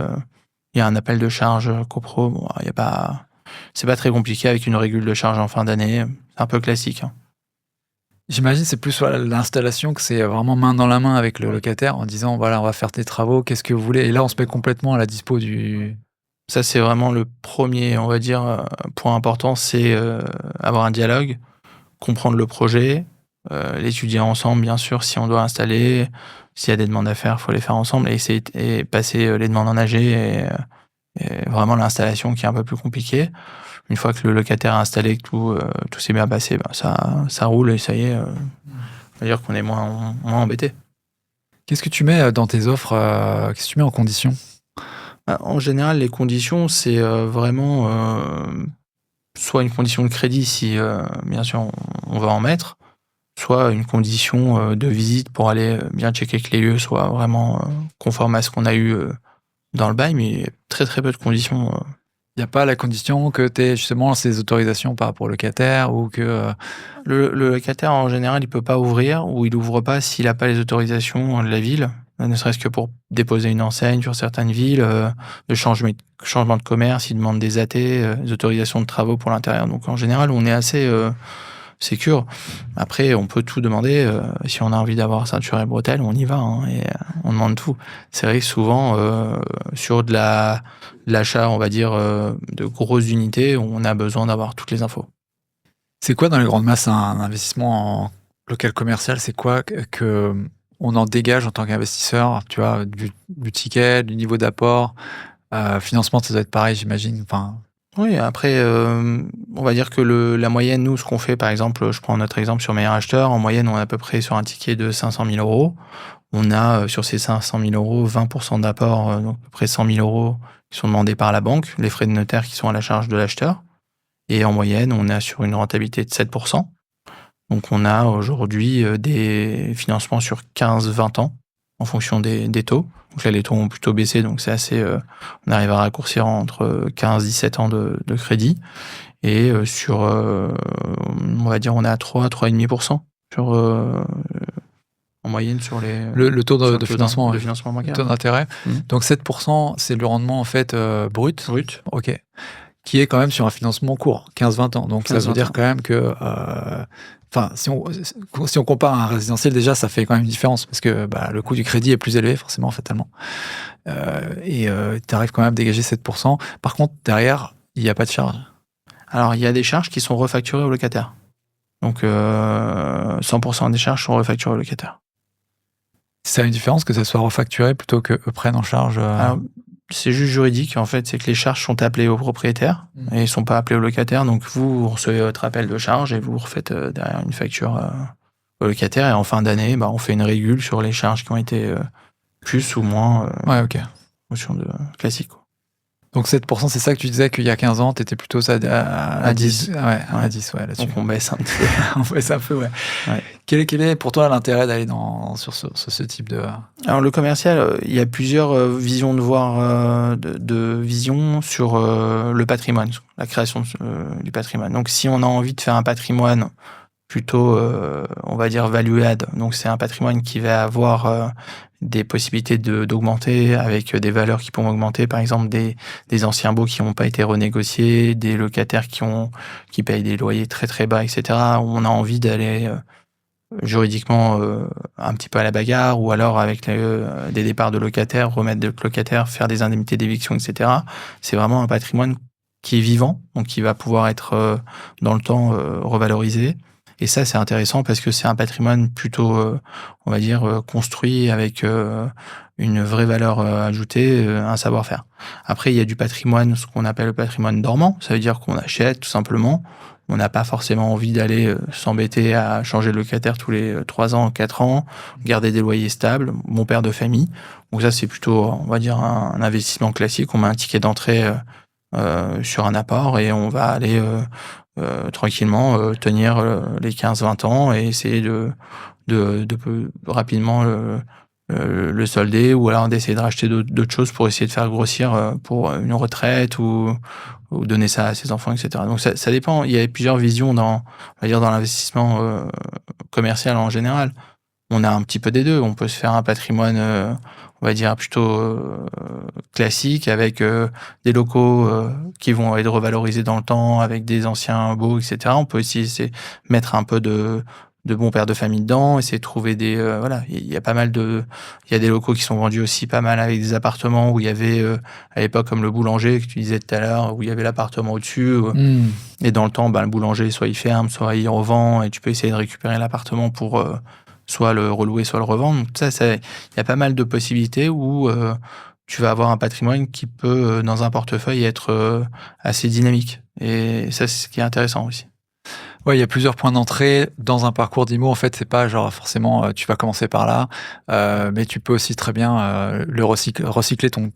Il y a un appel de charge copro, bon, il y a pas, c'est pas très compliqué avec une régule de charge en fin d'année, c'est un peu classique. Hein. J'imagine c'est plus voilà, l'installation que c'est vraiment main dans la main avec le locataire en disant voilà, on va faire tes travaux, qu'est-ce que vous voulez? Et là, on se met complètement à la dispo du. Ça, c'est vraiment le premier, on va dire, point important, c'est avoir un dialogue, comprendre le projet, l'étudier ensemble, bien sûr, si on doit installer. S'il y a des demandes à faire, il faut les faire ensemble et essayer et passer les demandes en AG et vraiment l'installation qui est un peu plus compliquée. Une fois que le locataire a installé, que tout s'est bien passé, ça roule et ça y est, on va dire qu'on est moins embêté. Qu'est-ce que tu mets dans tes offres? Qu'est-ce que tu mets en condition? En général, les conditions, c'est vraiment soit une condition de crédit si, bien sûr, on va en mettre, soit une condition de visite pour aller bien checker que les lieux soient vraiment conformes à ce qu'on a eu dans le bail, mais très très peu de conditions. Il n'y a pas la condition que tu aies justement ces autorisations par rapport au locataire ou que. Le locataire, en général, il peut pas ouvrir ou il ouvre pas s'il n'a pas les autorisations de la ville, ne serait-ce que pour déposer une enseigne sur certaines villes, de changement de commerce, il demande des AT, des autorisations de travaux pour l'intérieur. Donc en général, on est assez sécure. Après, on peut tout demander. Si on a envie d'avoir ceinture et bretelles, on y va, hein, et on demande tout. C'est vrai que souvent, sur de l'achat, on va dire, de grosses unités, on a besoin d'avoir toutes les infos. C'est quoi dans les grandes masses un investissement en local commercial? C'est quoi que on en dégage en tant qu'investisseur? Tu vois, du ticket, du niveau d'apport, financement, ça doit être pareil, j'imagine. Enfin, Oui, après, on va dire que la moyenne, nous, ce qu'on fait, par exemple, je prends notre exemple sur Meilleur Acheteur, en moyenne, on est à peu près sur un ticket de 500 000 euros. On a, sur ces 500 000 euros, 20% d'apport, donc à peu près 100 000 euros qui sont demandés par la banque, les frais de notaire qui sont à la charge de l'acheteur. Et en moyenne, on est sur une rentabilité de 7%. Donc on a aujourd'hui des financements sur 15-20 ans en fonction des taux. Donc là, les taux ont plutôt baissé, donc c'est assez. On arrive à raccourcir entre 15-17 ans de crédit. Et sur, on va dire, on est à 3-3,5% sur, en moyenne sur les. le taux sur de financement, de financement le bancaire. taux d'intérêt. Mhm. Donc 7%, c'est le rendement en fait brut. Brut. Ok. Qui est quand même sur un financement court, 15-20 ans. Donc ça 15-20 veut dire ans. quand même que. Enfin, si on compare à un résidentiel, déjà, ça fait quand même une différence parce que le coût du crédit est plus élevé, forcément, fatalement. Et tu arrives quand même à dégager 7%. Par contre, derrière, il n'y a pas de charge. Alors, il y a des charges qui sont refacturées au locataire. Donc, 100% des charges sont refacturées au locataire. Ça a une différence que ça soit refacturé plutôt qu'eux prennent en charge. Alors, c'est juste juridique, en fait, c'est que les charges sont appelées au propriétaire et ils ne sont pas appelées au locataire. Donc, vous recevez votre appel de charge et vous refaites derrière une facture au locataire. Et en fin d'année, on fait une régule sur les charges qui ont été plus ou moins Ouais, ok. notion de classique. Quoi. Donc 7%, c'est ça que tu disais qu'il y a 15 ans, tu étais plutôt ça à 10. Ouais, à 10, ouais, là-dessus. Donc, on baisse un petit peu. On baisse un peu, ouais. Ouais. Quel est pour toi l'intérêt d'aller sur ce type de. Alors, le commercial, il y a plusieurs visions de voir, de vision sur le patrimoine, la création du patrimoine. Donc, si on a envie de faire un patrimoine plutôt, on va dire, value add, donc c'est un patrimoine qui va avoir des possibilités d'augmenter avec des valeurs qui pourront augmenter, par exemple des anciens baux qui n'ont pas été renégociés, des locataires qui payent des loyers très très bas, etc. On a envie d'aller juridiquement un petit peu à la bagarre, ou alors avec des départs de locataires, remettre de locataires, faire des indemnités d'éviction, etc. C'est vraiment un patrimoine qui est vivant, donc qui va pouvoir être dans le temps revalorisé. Et ça, c'est intéressant parce que c'est un patrimoine plutôt, on va dire, construit avec une vraie valeur ajoutée, un savoir-faire. Après, il y a du patrimoine, ce qu'on appelle le patrimoine dormant. Ça veut dire qu'on achète tout simplement. On n'a pas forcément envie d'aller s'embêter à changer de locataire tous les 3 ans, 4 ans, garder des loyers stables, bon père de famille. Donc ça, c'est plutôt, on va dire, un investissement classique. On met un ticket d'entrée sur un apport et on va aller tranquillement tenir les 15-20 ans et essayer de rapidement le solder, ou alors d'essayer de racheter d'autres choses pour essayer de faire grossir pour une retraite, ou donner ça à ses enfants, etc. Donc ça dépend. Il y a plusieurs visions on va dire, dans l'investissement commercial en général. On a un petit peu des deux. On peut se faire un patrimoine, on va dire, plutôt classique, avec des locaux qui vont être revalorisés dans le temps, avec des anciens baux, etc. On peut aussi essayer de mettre un peu de bons pères de famille dedans, essayer de trouver des... voilà, il y a pas mal de... Il y a des locaux qui sont vendus aussi pas mal avec des appartements où il y avait, à l'époque, comme le boulanger que tu disais tout à l'heure, où il y avait l'appartement au-dessus. Et dans le temps, le boulanger, soit il ferme, soit il revend, et tu peux essayer de récupérer l'appartement pour... soit le relouer, soit le revendre. Donc il y a pas mal de possibilités où tu vas avoir un patrimoine qui peut, dans un portefeuille, être assez dynamique. Et ça, c'est ce qui est intéressant aussi. Ouais, il y a plusieurs points d'entrée dans un parcours d'IMO. En fait, c'est pas genre forcément tu vas commencer par là, mais tu peux aussi très bien le recycler ton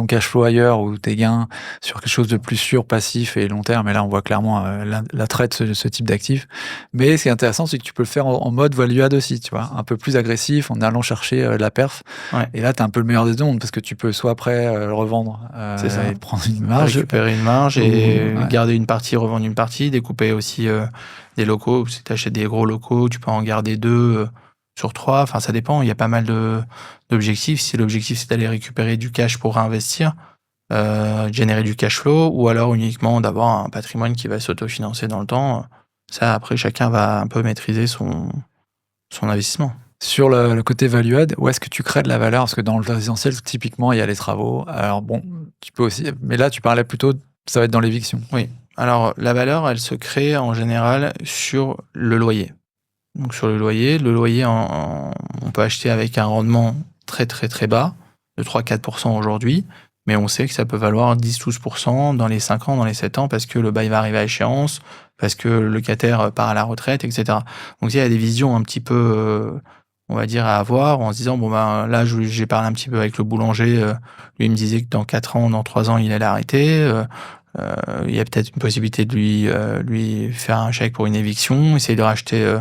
cash flow ailleurs, ou tes gains sur quelque chose de plus sûr, passif et long terme. Et là, on voit clairement l'attrait de ce type d'actif. Mais ce qui est intéressant, c'est que tu peux le faire en mode value add aussi, tu vois, un peu plus agressif, en allant chercher la perf. Ouais. Et là, tu as un peu le meilleur des deux mondes, parce que tu peux soit après le revendre C'est ça. et prendre une marge. Récupérer une marge et Ouais. garder une partie, revendre une partie, découper aussi des locaux. Si tu achètes des gros locaux, tu peux en garder 2 sur 3. Enfin, ça dépend. Il y a pas mal d'objectifs. Si l'objectif, c'est d'aller récupérer du cash pour réinvestir, générer du cash flow, ou alors uniquement d'avoir un patrimoine qui va s'autofinancer dans le temps, ça, après, chacun va un peu maîtriser son investissement. Sur le côté value add, où est-ce que tu crées de la valeur? Parce que dans le résidentiel, typiquement, il y a les travaux. Alors bon, tu peux aussi, mais là, tu parlais plutôt, ça va être dans l'éviction. Oui. Alors, la valeur, elle se crée en général sur le loyer. Donc, sur le loyer, on peut acheter avec un rendement très, très, très bas, de 3-4% aujourd'hui, mais on sait que ça peut valoir 10-12% dans les 5 ans, dans les 7 ans, parce que le bail va arriver à échéance, parce que le locataire part à la retraite, etc. Donc, il y a des visions un petit peu, on va dire, à avoir, en se disant, là, j'ai parlé un petit peu avec le boulanger, lui, il me disait que dans 4 ans, dans 3 ans, il allait arrêter. Il y a peut-être une possibilité de lui faire un chèque pour une éviction, essayer de racheter,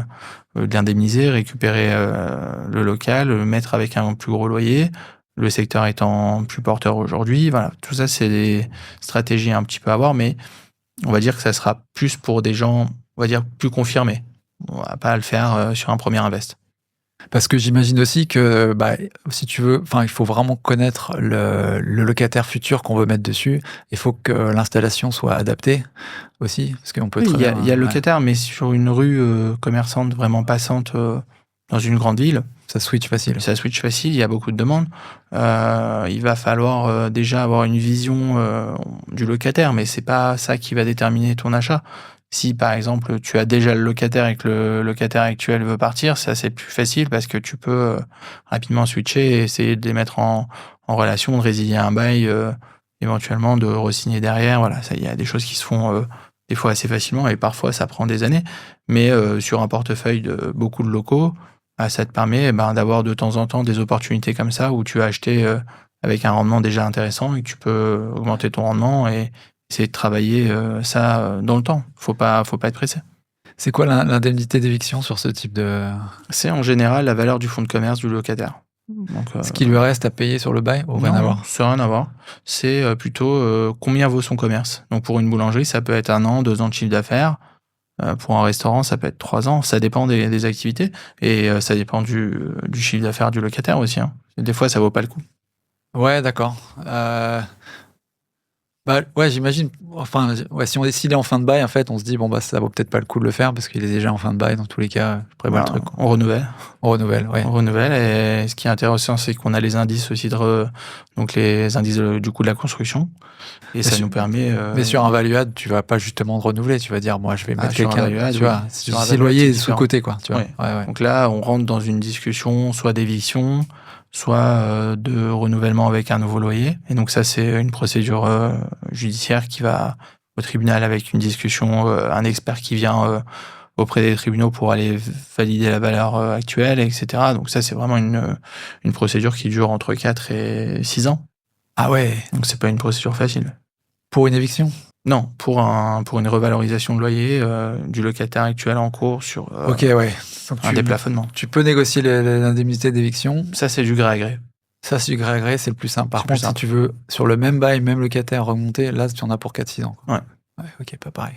de l'indemniser, récupérer le local, le mettre avec un plus gros loyer, le secteur étant plus porteur aujourd'hui. Voilà, tout ça, c'est des stratégies un petit peu à avoir, mais on va dire que ça sera plus pour des gens, on va dire, plus confirmés. On va pas le faire sur un premier invest. Parce que j'imagine aussi que, si tu veux, enfin, il faut vraiment connaître le locataire futur qu'on veut mettre dessus. Il faut que l'installation soit adaptée aussi, parce qu'on peut Oui, très bien, il y a le locataire, mais sur une rue commerçante vraiment passante dans une grande ville, ça switch facile. ça switch facile, il y a beaucoup de demandes. Il va falloir déjà avoir une vision du locataire, mais c'est pas ça qui va déterminer ton achat. Si par exemple tu as déjà le locataire et que le locataire actuel veut partir, c'est assez plus facile parce que tu peux rapidement switcher et essayer de les mettre en relation, de résilier un bail, éventuellement de re-signer derrière. Voilà, ça, il y a des choses qui se font des fois assez facilement, et parfois ça prend des années. Mais sur un portefeuille de beaucoup de locaux, ça te permet d'avoir de temps en temps des opportunités comme ça où tu as acheté avec un rendement déjà intéressant et que tu peux augmenter ton rendement et essayer de travailler ça dans le temps. Faut pas être pressé. C'est quoi l'indemnité d'éviction sur ce type de... C'est en général la valeur du fonds de commerce du locataire. Donc, Ce qui lui reste à payer sur le bail, ou rien à voir? c'est rien à voir. C'est plutôt combien vaut son commerce. Donc pour une boulangerie, ça peut être 1 an, 2 ans de chiffre d'affaires. Pour un restaurant, ça peut être 3 ans. Ça dépend des activités et ça dépend du chiffre d'affaires du locataire aussi. Des fois, ça vaut pas le coup. Ouais, d'accord. Bah, ouais, j'imagine. Enfin, ouais, si on décide en fin de bail, en fait, on se dit: «Bon, bah, ça vaut peut-être pas le coup de le faire parce qu'il est déjà en fin de bail dans tous les cas, je prévois le Ben, truc, quoi». on renouvelle. On renouvelle, ouais. On renouvelle et ce qui est intéressant, c'est qu'on a les indices aussi donc les indices du coût de la construction et Mais ça su nous permet, mais sur un Valuade, tu vas pas justement renouveler, tu vas dire: «Moi, je vais mettre sur un quelqu'un», Valuade, tu oui. vois? Sur un Si le Valuade, loyer c'est est différent. sous-coté, quoi, tu vois? Ouais. Ouais, ouais. Donc là, on rentre dans une discussion soit d'éviction, soit, de renouvellement avec un nouveau loyer et donc ça, c'est une procédure, judiciaire qui va au tribunal avec une discussion, un expert qui vient, auprès des tribunaux pour aller valider la valeur, actuelle et cetera. Donc ça, c'est vraiment une procédure qui dure entre 4 et 6 ans. Ah ouais, Donc c'est pas une procédure facile. pour une éviction? Non, pour une revalorisation de loyer, du locataire actuel en cours sur, OK, ouais. Donc un déplafonnement. tu peux négocier l'indemnité d'éviction. Ça, c'est du gré à gré. Ça, c'est du gré à gré, c'est le plus simple. Par C'est plus contre, si simple. tu veux, sur le même bail, même locataire remonter, là, tu en as pour 4-6 ans, quoi. Ouais, Ouais, OK, pas pareil.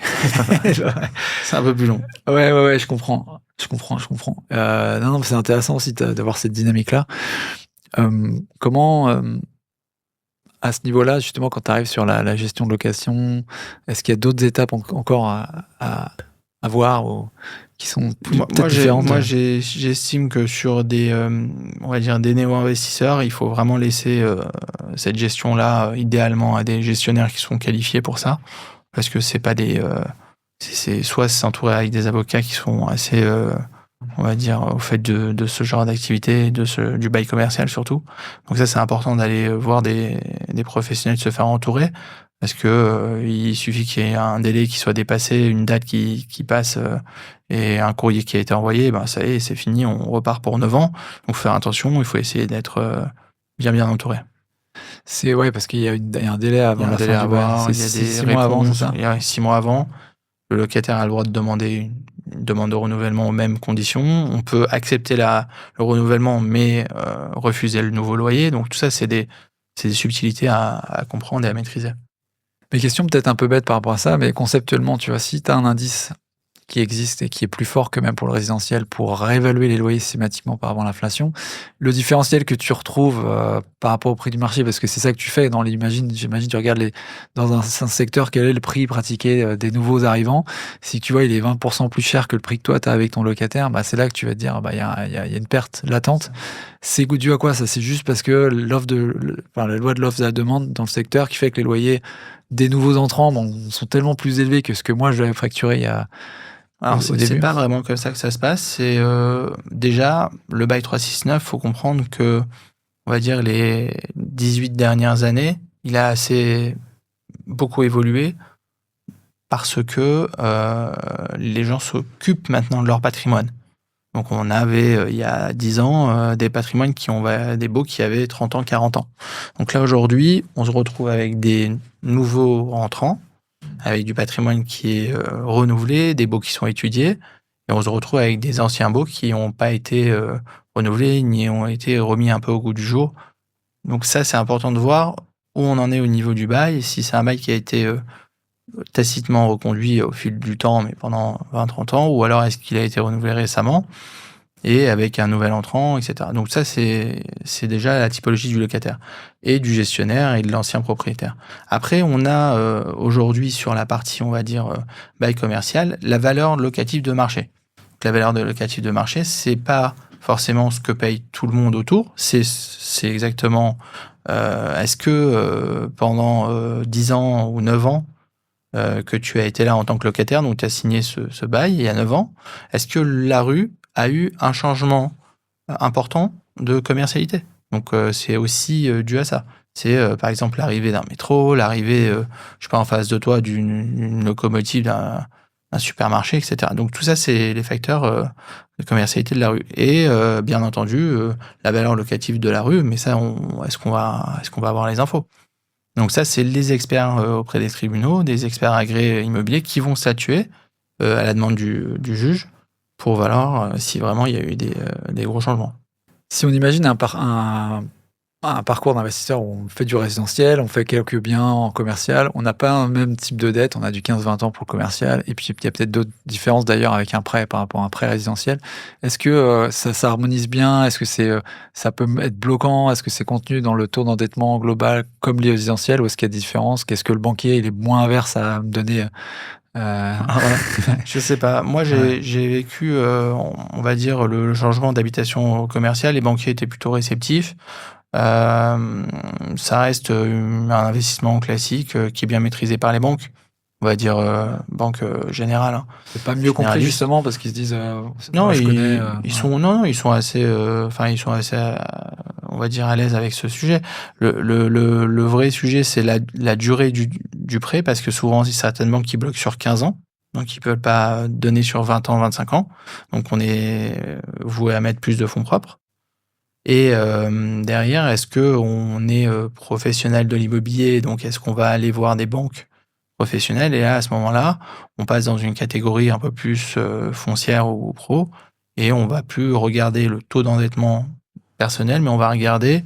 c'est un peu plus long. Ouais, ouais, ouais, je comprends. Je comprends, je comprends. Non, non, c'est intéressant aussi d'avoir cette dynamique-là. Comment, à ce niveau-là, justement, quand tu arrives sur la gestion de location, est-ce qu'il y a d'autres étapes encore à voir ou qui sont peut-être différentes? J'estime que sur des, on va dire des néo-investisseurs, il faut vraiment laisser, cette gestion-là, idéalement à des gestionnaires qui sont qualifiés pour ça. Parce que c'est pas des, c'est soit s'entourer avec des avocats qui sont assez, on va dire, au fait de ce genre d'activité, du bail commercial surtout. Donc ça, c'est important d'aller voir des professionnels, de se faire entourer, parce que il suffit qu'il y ait un délai qui soit dépassé, une date qui passe, et un courrier qui a été envoyé, ben ça y est, c'est fini, on repart pour 9 ans. Donc faire attention, il faut essayer d'être bien entouré. C'est ouais, parce qu'il y a un délai Il y avant a un la délai fin à du bail. avoir, C'est il y a des 6 mois avant, c'est réponses, ça? il y a 6 mois avant. Le locataire a le droit de demander une demande de renouvellement aux mêmes conditions. On peut accepter le renouvellement, mais refuser le nouveau loyer. Donc tout ça, c'est des subtilités à comprendre et à maîtriser. Mais question peut-être un peu bête par rapport à ça, mais conceptuellement, tu vois, si tu as un indice qui existe et qui est plus fort que même pour le résidentiel pour réévaluer les loyers systématiquement par rapport à l'inflation, le différentiel que tu retrouves par rapport au prix du marché, parce que c'est ça que tu fais j'imagine, tu regardes dans un secteur, quel est le prix pratiqué des nouveaux arrivants. Si tu vois, il est 20% plus cher que le prix que toi, tu as avec ton locataire, bah, c'est là que tu vas te dire, bah, il y a une perte latente. C'est dû à quoi ça? C'est juste parce que la loi de l'offre et de la demande dans le secteur qui fait que les loyers des nouveaux entrants sont tellement plus élevés que ce que moi j'avais facturé il y a Alors, au c'est début. pas vraiment comme ça que ça se passe. C'est déjà le bail 369. Faut comprendre que, on va dire, les 18 dernières années, il a assez beaucoup évolué parce que les gens s'occupent maintenant de leur patrimoine. Donc on avait, il y a 10 ans, des patrimoines des baux qui avaient 30 ans, 40 ans. Donc là, aujourd'hui, on se retrouve avec des nouveaux rentrants, avec du patrimoine qui est renouvelé, des baux qui sont étudiés, et on se retrouve avec des anciens baux qui n'ont pas été renouvelés, ni ont été remis un peu au goût du jour. Donc ça, c'est important de voir où on en est au niveau du bail, si c'est un bail qui a été tacitement reconduit au fil du temps, mais pendant 20-30 ans, ou alors est-ce qu'il a été renouvelé récemment et avec un nouvel entrant, etc. Donc ça, c'est déjà la typologie du locataire et du gestionnaire et de l'ancien propriétaire. Après, on a aujourd'hui sur la partie, on va dire, bail commercial, la valeur locative de marché. Donc, la valeur locative de marché, c'est pas forcément ce que paye tout le monde autour, c'est exactement est-ce que pendant 10 ans ou 9 ans, que tu as été là en tant que locataire, donc tu as signé ce bail il y a 9 ans. Est-ce que la rue a eu un changement important de commercialité? Donc c'est aussi dû à ça. C'est par exemple l'arrivée d'un métro, l'arrivée, je sais pas, en face de toi d'une locomotive, d'un supermarché, etc. Donc tout ça, c'est les facteurs de commercialité de la rue. Et bien entendu, la valeur locative de la rue, mais ça, est-ce qu'on va avoir les infos? Donc ça, c'est les experts auprès des tribunaux, des experts agréés immobiliers qui vont statuer à la demande du juge pour voir si vraiment il y a eu des gros changements. Si on imagine un un parcours d'investisseur où on fait du résidentiel, on fait quelques biens en commercial. On n'a pas un même type de dette. On a du 15-20 ans pour le commercial. Et puis, il y a peut-être d'autres différences d'ailleurs avec un prêt par rapport à un prêt résidentiel. Est-ce que ça s'harmonise bien? Est-ce que ça peut être bloquant? Est-ce que c'est contenu dans le taux d'endettement global comme les résidentiels? Ou est-ce qu'il y a des différences? Qu'est-ce que le banquier il est moins averse à me donner voilà. Je sais pas. Moi, Ouais. j'ai vécu, on va dire, le changement d'habitation au commercial. Les banquiers étaient plutôt réceptifs. Ça reste, un investissement classique, qui est bien maîtrisé par les banques. On va dire, banque, générale, hein, C'est pas mieux compris généraliste. justement parce qu'ils se disent Non, moi je connais. ils Ouais. sont non, ils sont assez, enfin, ils sont assez, on va dire, à l'aise avec ce sujet. Le vrai sujet, c'est la durée du prêt, parce que souvent, c'est certaines banques qui bloquent sur 15 ans, donc ils peuvent pas donner sur 20 ans, 25 ans. Donc on est voué à mettre plus de fonds propres. Et derrière, est-ce qu'on est, professionnel de l'immobilier? Donc est-ce qu'on va aller voir des banques professionnelles? Et là, à ce moment-là, on passe dans une catégorie un peu plus, foncière ou pro, et on va plus regarder le taux d'endettement personnel, mais on va regarder,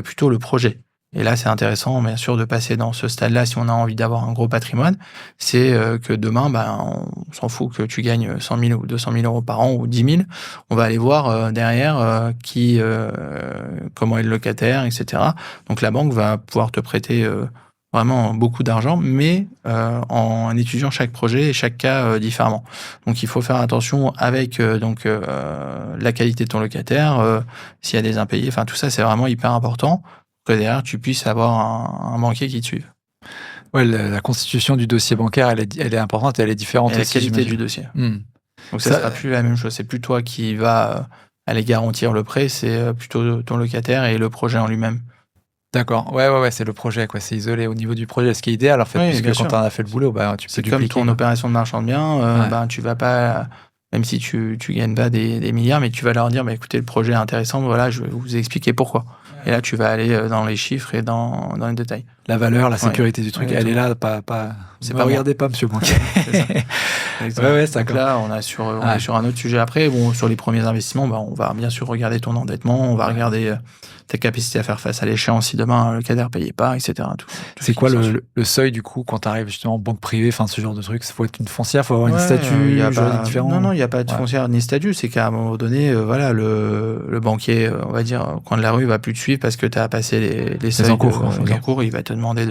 plutôt le projet. Et là, c'est intéressant, bien sûr, de passer dans ce stade-là si on a envie d'avoir un gros patrimoine. C'est, que demain, ben, on s'en fout que tu gagnes 100 000 ou 200 000 € par an ou 10 000. On va aller voir, derrière, comment est le locataire, et cetera. Donc la banque va pouvoir te prêter, vraiment beaucoup d'argent, mais en étudiant chaque projet et chaque cas, différemment. Donc il faut faire attention avec, la qualité de ton locataire, s'il y a des impayés, enfin tout ça, c'est vraiment hyper important que derrière tu puisses avoir un banquier qui te suive. Ouais, la constitution du dossier bancaire, elle est importante et elle est différente Et la aussi, qualité du j'imagine. dossier. Mmh. Donc ça Ça, sera plus la même chose, c'est plus toi qui vas, aller garantir le prêt, c'est, plutôt ton locataire et le projet en lui-même. d'accord. Ouais, c'est le projet, quoi. C'est isolé au niveau du projet, ce qui est idéal, en fait, Oui, puisque bien quand sûr. tu en as fait le boulot, bah, tu peux C'est comme dupliquer, ton quoi. opération de marchand de biens, Ouais. ben, tu vas pas, même si tu gagnes pas des milliards, mais tu vas leur dire: «Bah, écoutez, le projet est intéressant, voilà, je vais vous expliquer pourquoi». Et là, tu vas aller, dans les chiffres et dans les détails. La valeur, la Ouais, sécurité du truc, elle est exactement. là, pas C'est me pas moi. regardez pas, monsieur le banquier. C'est ça, exactement. Ouais, Donc d'accord. là, on est Ouais, sur un autre sujet après. Bon, sur les premiers investissements, bah, on va bien sûr regarder ton endettement, on va ouais. regarder, ta capacité à faire face à l'échéance si demain le locataire payait pas, et cetera, tout ce C'est qui quoi s'ensuit. le seuil, du coup, quand tu arrives justement en banque privée, enfin, ce genre de truc? Faut être une foncière, faut avoir un Ouais, il y a statut juridique pas non, différent? non, il y a pas de Ouais. foncière ni statut. C'est qu'à un moment donné, voilà, le banquier, on va dire, au coin de la rue, va plus te suivre parce que tu as passé les Les seuils, encours, quoi, les OK. encours. Il va te demander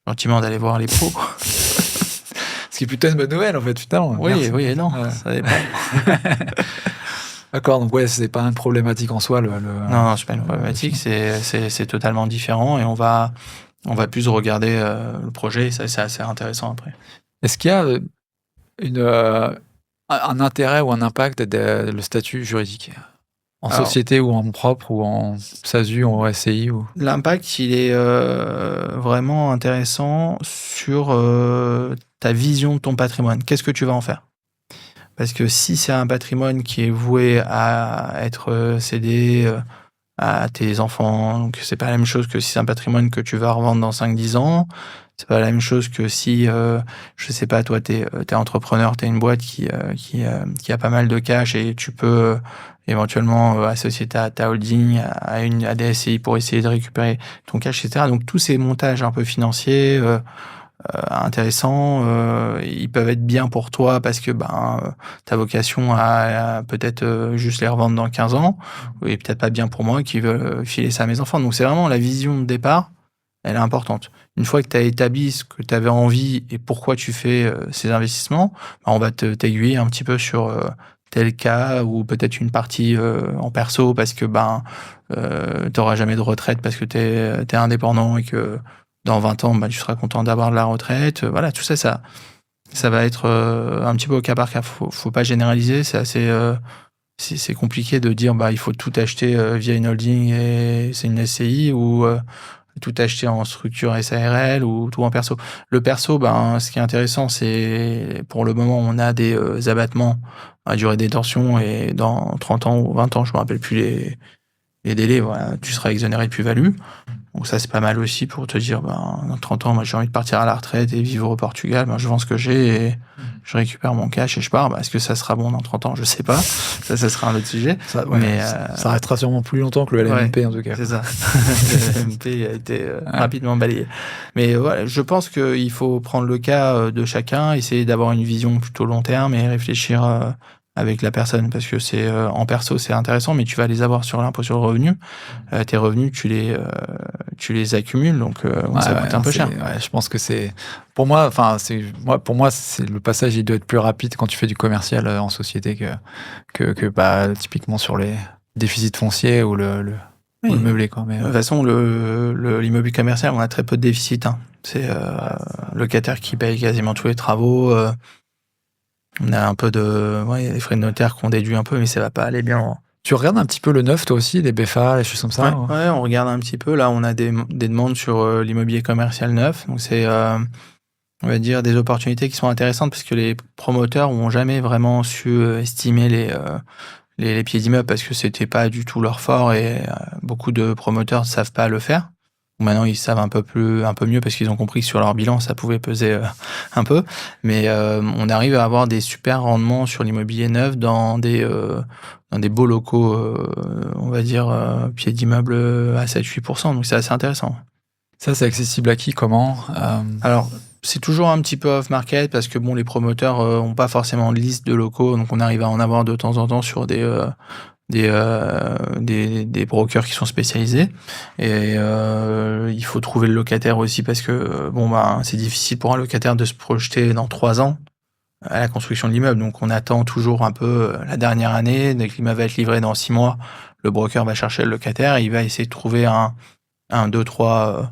gentiment d'aller voir les pros, quoi. Ce qui est plutôt une bonne nouvelle, en fait, putain, Oui, merci. oui et non, Ouais. ça dépend. D'accord, donc ouais, c'est pas une problématique en soi, Non, non, c'est pas une le problématique, finan c'est totalement différent, et on va plus regarder, le projet, et ça, c'est assez intéressant après. est-ce qu'il y a, une, un intérêt ou un impact le statut juridique? En Alors, société ou en propre ou en SASU, en SCI ou l'impact, il est, vraiment intéressant sur, ta vision de ton patrimoine. Qu'est-ce que tu vas en faire? Parce que si c'est un patrimoine qui est voué à être, cédé, à tes enfants, donc c'est pas la même chose que si c'est un patrimoine que tu vas revendre dans 5 10 ans. C'est pas la même chose que si, je sais pas, toi, tu es entrepreneur, tu as une boîte qui a pas mal de cash, et tu peux, éventuellement, associer ta holding à des SCI pour essayer de récupérer ton cash, et cetera. Donc tous ces montages un peu financiers, intéressants, ils peuvent être bien pour toi parce que, ben, tu vocation à peut-être, juste les revendre dans 15 ans, et peut-être pas bien pour moi qui veux, filer ça à mes enfants. Donc c'est vraiment la vision de départ, elle est importante. Une fois que tu as établi ce que tu avais envie et pourquoi tu fais, ces investissements, bah, on va t'aiguiller un petit peu sur, tel cas, ou peut-être une partie, en perso parce que, ben, tu auras jamais de retraite parce que tu es indépendant, et que dans 20 ans, bah, tu seras content d'avoir de la retraite. Voilà, tout ça, ça va être, un petit peu au cas par cas. Faut pas généraliser, c'est assez, c'est compliqué de dire, bah, il faut tout acheter, via une holding et c'est une SCI, ou, tout acheter en structure SARL, ou tout en perso. Le perso, ben, ce qui est intéressant, c'est pour le moment, on a des, abattements à durée de détention, et dans 30 ans ou 20 ans, je me rappelle plus les délais, voilà, tu seras exonéré de plus-value. Donc ça, c'est pas mal aussi pour te dire, ben, dans 30 ans, moi, j'ai envie de partir à la retraite et vivre au Portugal, ben, je vends ce que j'ai, je récupère mon cash et je pars. Bah, est-ce que ça sera bon dans 30 ans? Je sais pas. Ça sera un autre sujet. Ça, ouais, Mais ça restera sûrement plus longtemps que le LMNP en tout cas. c'est ça. Le LMNP a été rapidement balayé. Mais voilà, je pense qu'il faut prendre le cas de chacun, essayer d'avoir une vision plutôt long terme et réfléchir avec la personne, parce que c'est en perso c'est intéressant, mais tu vas les avoir sur l'impôt sur le revenu. Tes revenus tu les accumules, donc ça coûte un peu cher. Ouais, je pense que c'est pour moi, c'est le passage, il doit être plus rapide quand tu fais du commercial en société que bah, typiquement sur les déficits fonciers ou le meublé, quoi. Mais de toute façon, l'immobilier commercial, on a très peu de déficit, hein. C'est locataire qui paye quasiment tous les travaux. On a un peu les frais de notaire qu'on déduit un peu, mais ça va pas aller bien loin. tu regardes un petit peu le neuf, toi aussi, les BFA, les choses comme ça? Ouais, on regarde un petit peu. Là, on a des demandes sur l'immobilier commercial neuf. Donc, c'est, on va dire, des opportunités qui sont intéressantes parce que les promoteurs n'ont jamais vraiment su estimer les pieds d'immeuble parce que c'était pas du tout leur fort et beaucoup de promoteurs ne savent pas le faire. Maintenant, ils savent un peu mieux parce qu'ils ont compris que sur leur bilan, ça pouvait peser un peu. Mais on arrive à avoir des super rendements sur l'immobilier neuf dans des beaux locaux, on va dire, pieds d'immeuble à 7-8%. Donc, c'est assez intéressant. Ça, c'est accessible à qui, comment? Alors, c'est toujours un petit peu off-market parce que bon, les promoteurs n'ont pas forcément de liste de locaux. Donc, on arrive à en avoir de temps en temps sur des brokers qui sont spécialisés et il faut trouver le locataire aussi parce que c'est difficile pour un locataire de se projeter dans 3 ans à la construction de l'immeuble, donc on attend toujours un peu la dernière année. Dès que l'immeuble va être livré dans 6 mois, le broker va chercher le locataire et il va essayer de trouver un 2-3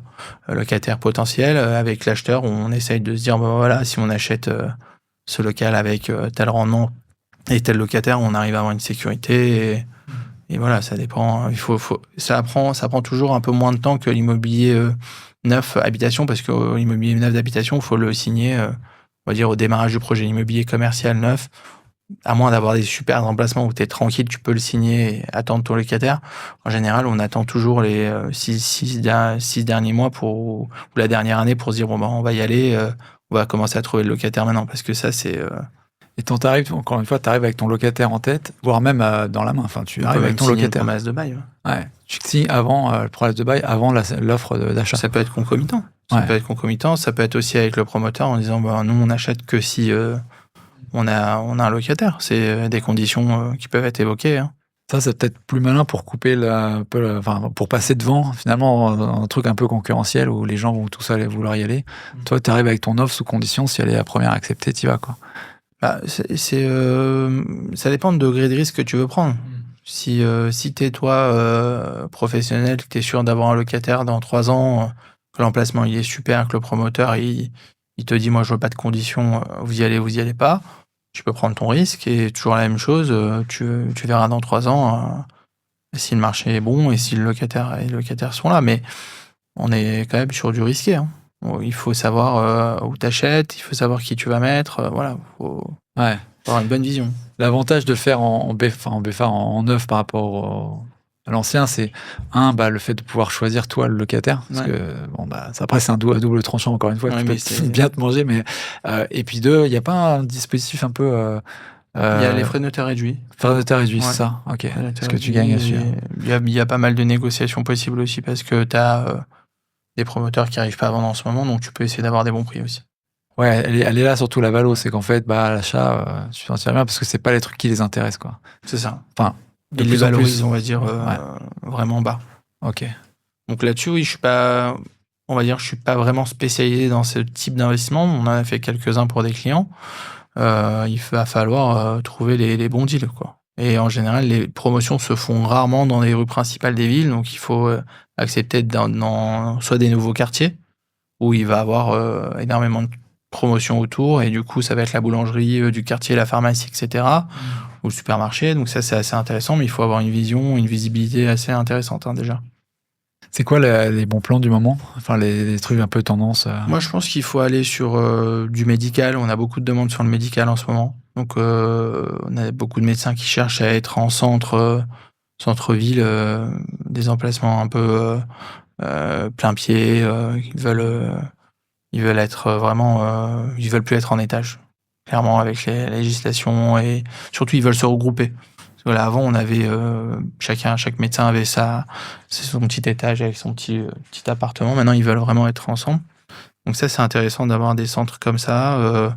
locataires potentiels avec l'acheteur où on essaye de se dire voilà, si on achète ce local avec tel rendement et tel locataire, on arrive à avoir une sécurité et voilà, ça dépend. Ça prend toujours un peu moins de temps que l'immobilier neuf habitation parce que l'immobilier neuf d'habitation, il faut le signer, on va dire, au démarrage du projet. L'immobilier commercial neuf, à moins d'avoir des super emplacements où tu es tranquille, tu peux le signer et attendre ton locataire. En général, on attend toujours les 6 derniers mois ou la dernière année pour se dire on va y aller, on va commencer à trouver le locataire maintenant parce que ça, c'est. Et ton tarif, encore une fois, tu arrives avec ton locataire en tête, voire même dans la main. Enfin, tu arrives avec ton locataire. Une promesse de bail. Ouais. Tu signes avant le promesse de bail, avant l'offre d'achat. Ça peut être concomitant. Ça peut être concomitant. Ça peut être aussi avec le promoteur en disant nous, on n'achète que si on a un locataire. C'est des conditions qui peuvent être évoquées. Hein. Ça, c'est peut-être plus malin pour couper pour passer devant, finalement, un truc un peu concurrentiel où les gens vont tous aller vouloir y aller. Toi, tu arrives avec ton offre sous condition. Si elle est la première acceptée, tu y vas, quoi. Ça dépend du degré de risque que tu veux prendre. Si tu es toi professionnel, que tu es sûr d'avoir un locataire dans 3 ans, que l'emplacement il est super, que le promoteur il te dit moi je veux pas de conditions, vous y allez pas, tu peux prendre ton risque et toujours la même chose, tu verras dans 3 ans si le marché est bon et si les locataires sont là. Mais on est quand même sur du risqué. Hein. Il faut savoir où t'achètes, il faut savoir qui tu vas mettre, voilà, faut avoir une bonne vision. L'avantage de le faire en BFA, en neuf par rapport à l'ancien, c'est le fait de pouvoir choisir toi le locataire, parce que après c'est un double tranchant encore une fois, tu peux bien te manger, mais et puis 2, il n'y a pas un dispositif un peu il y a les frais de notaire réduits. Frais de notaire réduits, c'est ça. Ok. Parce que tu gagnes dessus. Il y a pas mal de négociations possibles aussi parce que tu as des promoteurs qui n'arrivent pas à vendre en ce moment, donc tu peux essayer d'avoir des bons prix aussi. Ouais, elle est là surtout la valo, c'est qu'en fait, à l'achat, tu t'en tires bien parce que c'est pas les trucs qui les intéressent, quoi. C'est ça. Enfin, ils les valorisent, on va dire, vraiment bas. Ok. Donc là-dessus, oui, je suis pas vraiment spécialisé dans ce type d'investissement. On en a fait quelques-uns pour des clients. Il va falloir trouver les bons deals, quoi. Et en général, les promotions se font rarement dans les rues principales des villes, donc il faut accepter dans soit des nouveaux quartiers où il va y avoir énormément de promotions autour, et du coup, ça va être la boulangerie du quartier, la pharmacie, etc., ou le supermarché. Donc ça, c'est assez intéressant, mais il faut avoir une vision, une visibilité assez intéressante déjà. C'est quoi les bons plans du moment? Enfin, les trucs un peu tendance Moi, je pense qu'il faut aller sur du médical. On a beaucoup de demandes sur le médical en ce moment. Donc, on a beaucoup de médecins qui cherchent à être en centre-ville, des emplacements un peu plein pied. Ils veulent être vraiment... ils veulent plus être en étage, clairement avec les législations et surtout ils veulent se regrouper. Parce que là, avant, on avait chaque médecin avait son petit étage avec son petit appartement. Maintenant, ils veulent vraiment être ensemble. Donc ça, c'est intéressant d'avoir des centres comme ça.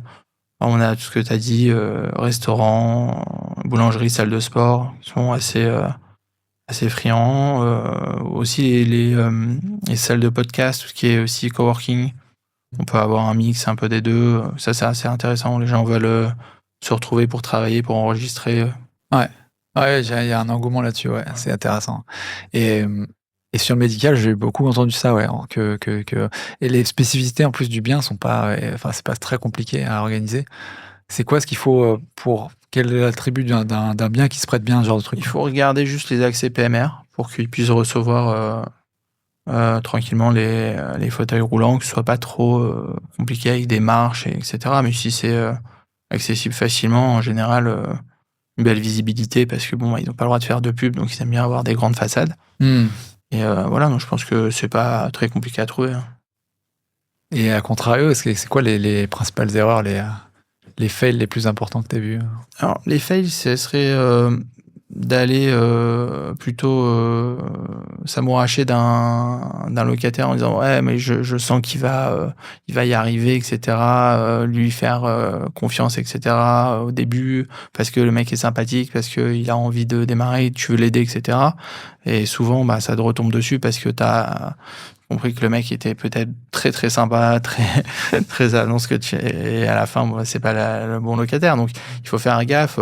On a tout ce que tu as dit, restaurant, boulangerie, salle de sport, qui sont assez friands. Aussi les salles de podcast, tout ce qui est aussi coworking. On peut avoir un mix un peu des deux. Ça, c'est assez intéressant. Les gens veulent se retrouver pour travailler, pour enregistrer. Ouais. Ouais, il y a un engouement là-dessus, ouais, c'est intéressant. Et, et sur le médical, j'ai beaucoup entendu ça, ouais, et les spécificités en plus du bien sont pas, enfin, c'est pas très compliqué à organiser. C'est quoi ce qu'il faut pour quel est l'attribut d'un bien qui se prête bien à ce genre de truc? Il faut regarder juste les accès PMR pour qu'ils puissent recevoir tranquillement les fauteuils roulants, que ce soit pas trop compliqué avec des marches, etc. Mais si c'est accessible facilement, en général, une belle visibilité parce que bon, ils n'ont pas le droit de faire de pub, donc ils aiment bien avoir des grandes façades. Et voilà, donc je pense que c'est pas très compliqué à trouver. Et à contrario, c'est quoi les principales erreurs, les fails les plus importants que tu as vus? Alors, les fails, ce serait d'aller plutôt s'amouracher d'un locataire en disant ouais mais je sens qu'il va y arriver, etc. Lui faire confiance, etc. Au début parce que le mec est sympathique, parce qu'il a envie de démarrer, tu veux l'aider, etc. Et souvent ça te retombe dessus parce que t'as compris que le mec était peut-être très très sympa, très annonce que et à la fin c'est pas le bon locataire. Donc il faut faire gaffe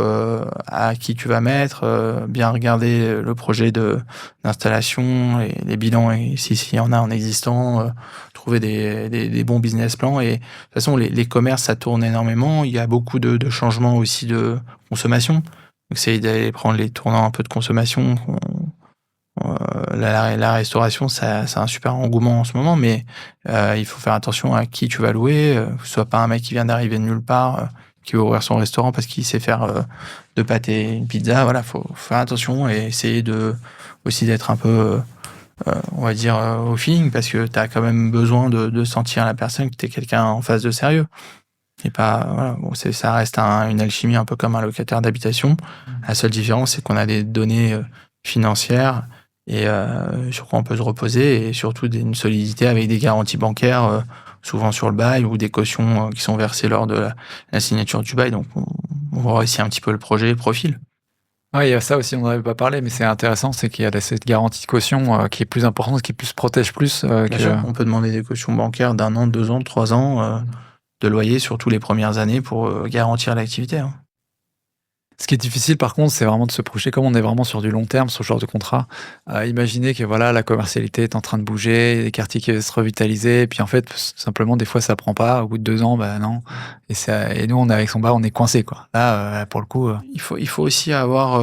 à qui tu vas mettre, bien regarder le projet d'installation et les bilans, et s'il y en a en existant, trouver des bons business plans. Et de toute façon les commerces ça tourne énormément, il y a beaucoup de changements aussi de consommation. Donc c'est d'aller prendre les tournants un peu de consommation. La restauration, ça un super engouement en ce moment, mais il faut faire attention à qui tu vas louer, que ce soit pas un mec qui vient d'arriver de nulle part, qui veut ouvrir son restaurant parce qu'il sait faire deux pâtes et une pizza. Voilà, faut faire attention et essayer aussi d'être un peu, on va dire, au feeling, parce que tu as quand même besoin de sentir la personne, que tu es quelqu'un en face de sérieux. Et pas, voilà, bon, ça reste une alchimie un peu comme un locataire d'habitation. La seule différence, c'est qu'on a des données financières et sur quoi on peut se reposer, et surtout une solidité avec des garanties bancaires souvent sur le bail, ou des cautions qui sont versées lors de la signature du bail. Donc on voit aussi un petit peu le projet, le profil. Ouais, il y a ça aussi, on n'en avait pas parlé, mais c'est intéressant, c'est qu'il y a cette garantie de caution qui est plus importante, qui protège plus. Bien sûr, on peut demander des cautions bancaires d'1 an, 2 ans, 3 ans de loyer, surtout les premières années, pour garantir l'activité. Ce qui est difficile par contre, c'est vraiment de se projeter, comme on est vraiment sur du long terme, sur ce genre de contrat, imaginer que voilà, la commercialité est en train de bouger, des quartiers qui vont se revitaliser, et puis en fait, simplement, des fois, ça prend pas, au bout de 2 ans, non. Et nous, on est avec son bar, on est coincé, quoi. Là, pour le coup... Il faut aussi avoir...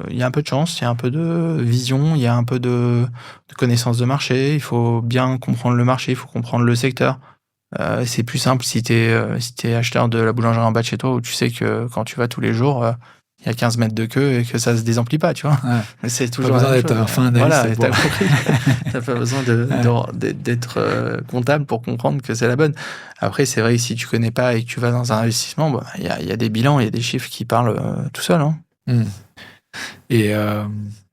il y a un peu de chance, il y a un peu de vision, il y a un peu de connaissance de marché, il faut bien comprendre le marché, il faut comprendre le secteur. C'est plus simple si t'es acheteur de la boulangerie en bas de chez toi, où tu sais que quand tu vas tous les jours, il y a 15 mètres de queue et que ça se désemplit pas, tu vois. Ouais. C'est toujours pas besoin d'être un fin analyste. Voilà, t'as compris. T'as pas besoin d'être comptable pour comprendre que c'est la bonne. Après, c'est vrai que si tu connais pas et que tu vas dans un investissement, il y a des bilans, il y a des chiffres qui parlent tout seul. Et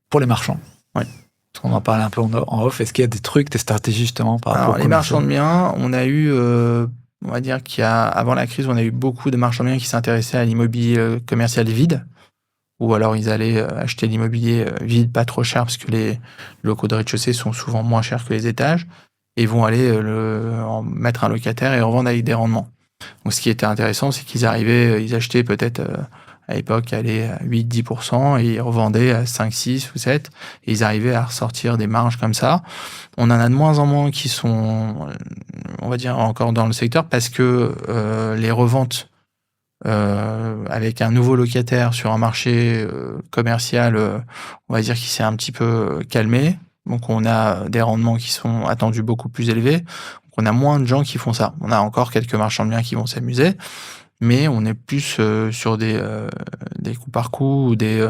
pour les marchands, ouais. On en parlait un peu en off. Est-ce qu'il y a des trucs, des stratégies justement par rapport aux les marchands de biens, on a eu, on va dire avant la crise, on a eu beaucoup de marchands de biens qui s'intéressaient à l'immobilier commercial vide, ou alors ils allaient acheter l'immobilier vide pas trop cher, parce que les locaux de rez-de-chaussée sont souvent moins chers que les étages, et ils vont aller mettre un locataire et revendre avec des rendements. Donc ce qui était intéressant, c'est qu'ils arrivaient, ils achetaient peut-être... à l'époque, allaient à 8-10%, et ils revendaient à 5, 6 ou 7, et ils arrivaient à ressortir des marges comme ça. On en a de moins en moins qui sont, on va dire, encore dans le secteur, parce que les reventes avec un nouveau locataire sur un marché commercial, on va dire qu'il s'est un petit peu calmé. Donc on a des rendements qui sont attendus beaucoup plus élevés. Donc on a moins de gens qui font ça. On a encore quelques marchands de biens qui vont s'amuser, mais on est plus sur des coups par coup, ou des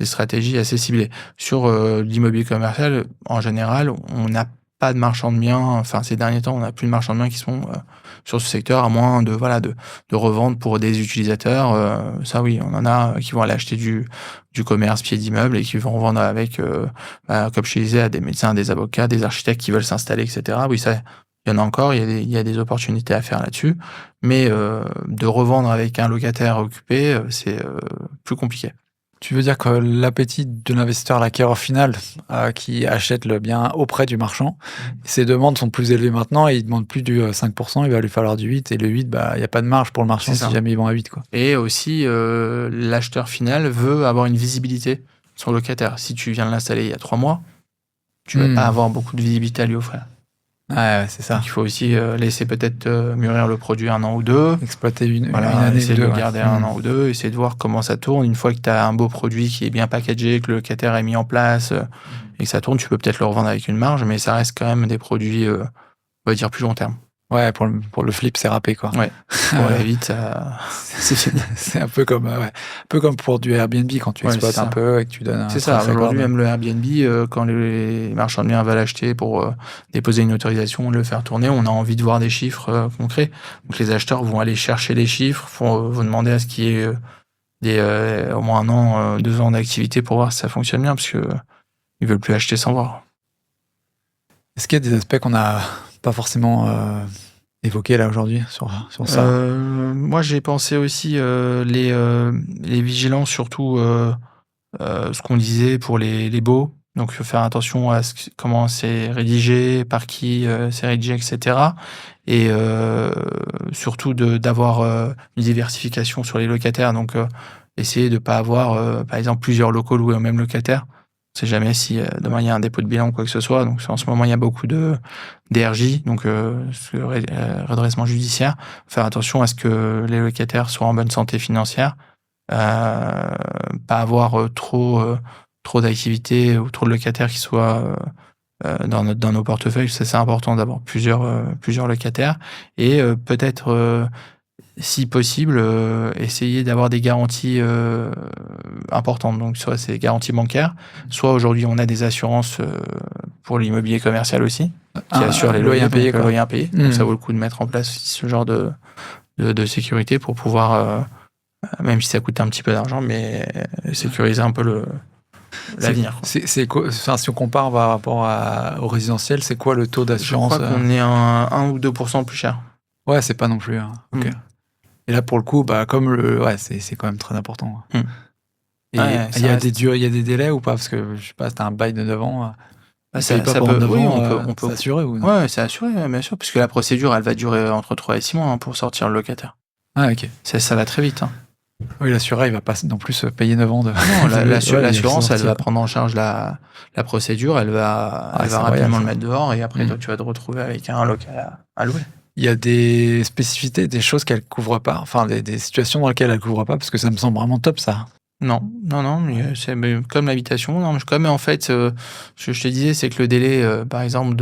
stratégies assez ciblées. Sur l'immobilier commercial, en général, on a pas de marchands de biens. Enfin, ces derniers temps, on n'a plus de marchands de biens qui sont sur ce secteur, à moins de revendre pour des utilisateurs. Ça, oui, on en a qui vont aller acheter du commerce pied d'immeuble et qui vont revendre avec, comme je te disais, à des médecins, des avocats, des architectes qui veulent s'installer, etc. Oui, ça, il y en a encore. Il y a des opportunités à faire là-dessus. Mais de revendre avec un locataire occupé, c'est plus compliqué. Tu veux dire que l'appétit de l'investisseur, l'acquéreur final, qui achète le bien auprès du marchand, ses demandes sont plus élevées maintenant et il demande plus du 5%, il va lui falloir du 8, et le 8, il n'y a pas de marge pour le marchand si jamais ils vont à 8, quoi. Et aussi, l'acheteur final veut avoir une visibilité sur le locataire. Si tu viens de l'installer il y a 3 mois, tu vas pas avoir beaucoup de visibilité à lui offrir. Ouais, c'est ça. Donc, il faut aussi laisser peut-être mûrir le produit 1 an ou 2. Exploiter une année essayer ou deux. de le garder 1 an ou 2, essayer de voir comment ça tourne. Une fois que tu as un beau produit qui est bien packagé, que le locataire est mis en place et que ça tourne, tu peux peut-être le revendre avec une marge, mais ça reste quand même des produits, on va dire, plus long terme. Ouais, pour le flip, c'est râpé, quoi. Ouais, pour aller vite, ça... c'est un peu comme pour du Airbnb, quand tu exploites un peu et que tu donnes un... C'est ça, aujourd'hui, même le Airbnb, quand les marchands de biens veulent acheter pour déposer une autorisation, le faire tourner, on a envie de voir des chiffres concrets. Donc les acheteurs vont aller chercher les chiffres, vont demander à ce qu'il y ait au moins 1 an, 2 ans d'activité pour voir si ça fonctionne bien, parce que ils veulent plus acheter sans voir. Est-ce qu'il y a des aspects qu'on n'a pas forcément évoqués là aujourd'hui sur ça? Moi, j'ai pensé aussi les vigilances, surtout ce qu'on disait pour les baux. Donc, il faut faire attention à comment c'est rédigé, par qui c'est rédigé, etc. Et surtout d'avoir une diversification sur les locataires. Donc, essayer de ne pas avoir, par exemple, plusieurs locaux loués au même locataire. On ne sait jamais si demain il y a un dépôt de bilan ou quoi que ce soit. Donc en ce moment, il y a beaucoup de DRJ, donc redressement judiciaire. Faire attention à ce que les locataires soient en bonne santé financière, pas avoir trop d'activités ou trop de locataires qui soient dans nos portefeuilles. C'est important d'avoir plusieurs locataires et peut-être si possible, essayer d'avoir des garanties importantes. Donc, soit c'est garanties bancaires, soit aujourd'hui, on a des assurances pour l'immobilier commercial aussi, qui assurent les loyers impayés. Donc, ça vaut le coup de mettre en place ce genre de sécurité pour pouvoir, même si ça coûte un petit peu d'argent, mais sécuriser un peu l'avenir. C'est quoi, si on compare par rapport au résidentiel, c'est quoi le taux d'assurance? Je crois qu'on est 1 ou 2% plus cher. Ouais, c'est pas non plus. Ok. Et là, pour le coup, c'est quand même très important. Et il y a des délais ou pas? Parce que, je sais pas, t'as un bail de 9 ans, ça peut, on peut s'assurer ou non? Ouais, c'est assuré, bien sûr, puisque la procédure, elle va durer entre 3 et 6 mois pour sortir le locataire. Ah, ok. Ça va très vite. Oui, l'assuré, il va pas non plus payer 9 ans de... Non, l'assurance, elle va prendre en charge la procédure, elle va rapidement le mettre dehors, et après, toi, tu vas te retrouver avec un local à louer. Il y a des spécificités, des choses qu'elle couvre pas, enfin des situations dans lesquelles elle couvre pas, parce que ça me semble vraiment top, ça. Non, mais c'est comme l'habitation. Non, comme en fait, ce que je te disais, c'est que le délai, par exemple,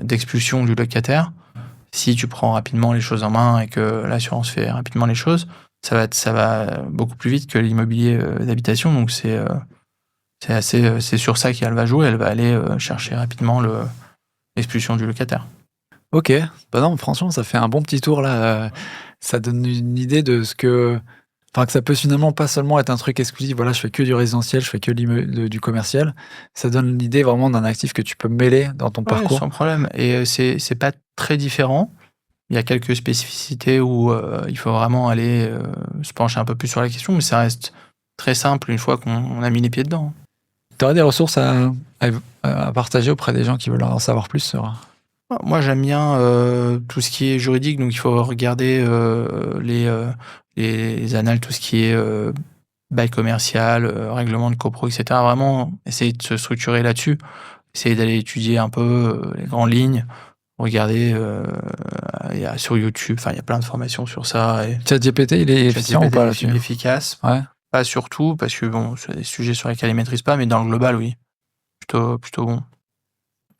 d'expulsion du locataire, si tu prends rapidement les choses en main et que l'assurance fait rapidement les choses, ça va beaucoup plus vite que l'immobilier d'habitation. Donc c'est sur ça qu'elle va jouer. Elle va aller chercher rapidement l'expulsion du locataire. Ok, non, franchement, ça fait un bon petit tour là. Ça donne une idée de ce que... Enfin, que ça peut finalement pas seulement être un truc exclusif, voilà, je fais que du résidentiel, je fais que du commercial. Ça donne l'idée vraiment d'un actif que tu peux mêler dans ton parcours. Sans problème. Et c'est pas très différent. Il y a quelques spécificités où il faut vraiment aller se pencher un peu plus sur la question, mais ça reste très simple une fois qu'on a mis les pieds dedans. Tu aurais des ressources à partager auprès des gens qui veulent en savoir plus sur... Moi, j'aime bien tout ce qui est juridique, donc il faut regarder les annales, tout ce qui est bail commercial, règlement de copro, etc. Vraiment, essayer de se structurer là-dessus, essayer d'aller étudier un peu les grandes lignes, regarder sur YouTube, il y a plein de formations sur ça. ChatGPT, il est efficient ou pas là-dessus? Il est efficace. Ouais. Pas surtout, parce que c'est des sujets sur lesquels il ne maîtrise pas, mais dans le global, oui. Plutôt bon.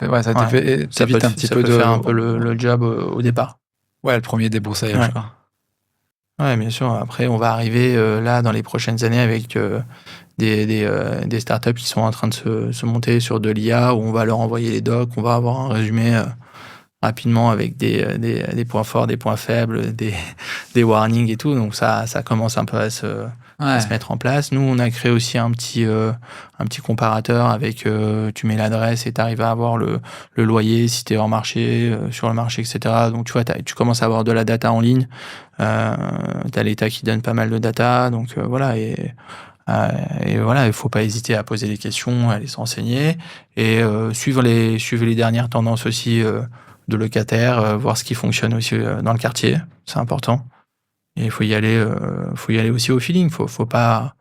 Ouais, ça t'évite un petit peu de faire un peu le job au départ. Ouais, le premier débroussaillage. Ouais, bien sûr. Après, on va arriver, là, dans les prochaines années avec, des startups qui sont en train de se monter sur de l'IA, où on va leur envoyer les docs, on va avoir un résumé, rapidement avec des points forts, des points faibles, des warnings et tout. Donc ça commence un peu à se Ouais. mettre en place. Nous, on a créé aussi un petit comparateur avec, tu mets l'adresse et tu arrives à avoir le loyer si tu es hors marché, sur le marché, et cetera. Donc tu vois, tu commences à avoir de la data en ligne. Tu as l'État qui donne pas mal de data, donc voilà. Et voilà, il faut pas hésiter à poser des questions, à aller se renseigner et suivre les dernières tendances aussi, de locataires, voir ce qui fonctionne aussi, dans le quartier, c'est important. Et il faut y aller aussi au feeling. Faut pas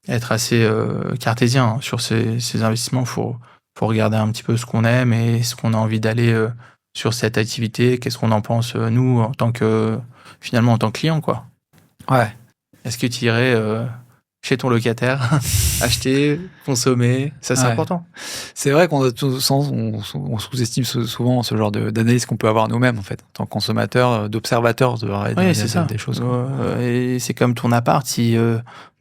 être assez, cartésien, hein, sur ces investissements. Faut regarder un petit peu ce qu'on aime et ce qu'on a envie d'aller, sur cette activité. Qu'est-ce qu'on en pense, nous, finalement, en tant que client, quoi. Ouais. Est-ce que tu irais, chez ton locataire, acheter, consommer? Ça, c'est Ouais. important. C'est vrai qu'on a tout sens, on sous-estime souvent ce genre d'analyse qu'on peut avoir nous-mêmes, en fait, en tant que consommateur, d'observateur Oui, c'est ça. des choses, quoi. Et c'est comme ton appart. Si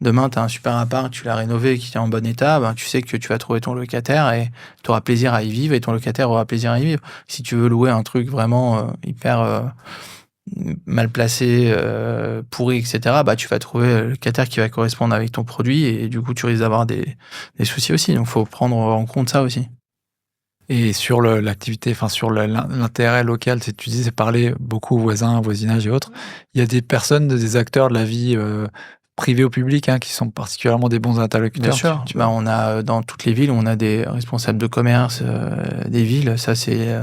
demain, tu as un super appart, tu l'as rénové, qui est en bon état, ben, tu sais que tu vas trouver ton locataire et tu auras plaisir à y vivre et ton locataire aura plaisir à y vivre. Si tu veux louer un truc vraiment hyper mal placé, pourri, etc., bah, tu vas trouver le locataire qui va correspondre avec ton produit et du coup, tu risques d'avoir des soucis aussi. Donc, il faut prendre en compte ça aussi. Et sur l'activité, enfin sur l'intérêt local, tu dis, c'est parler beaucoup aux voisins, au voisinage et autres. Il y a des personnes, des acteurs de la vie privée ou publique, hein, qui sont particulièrement des bons interlocuteurs. Bien sûr, tu bah, vois. on a dans toutes les villes, on a des responsables de commerce des villes. Ça, c'est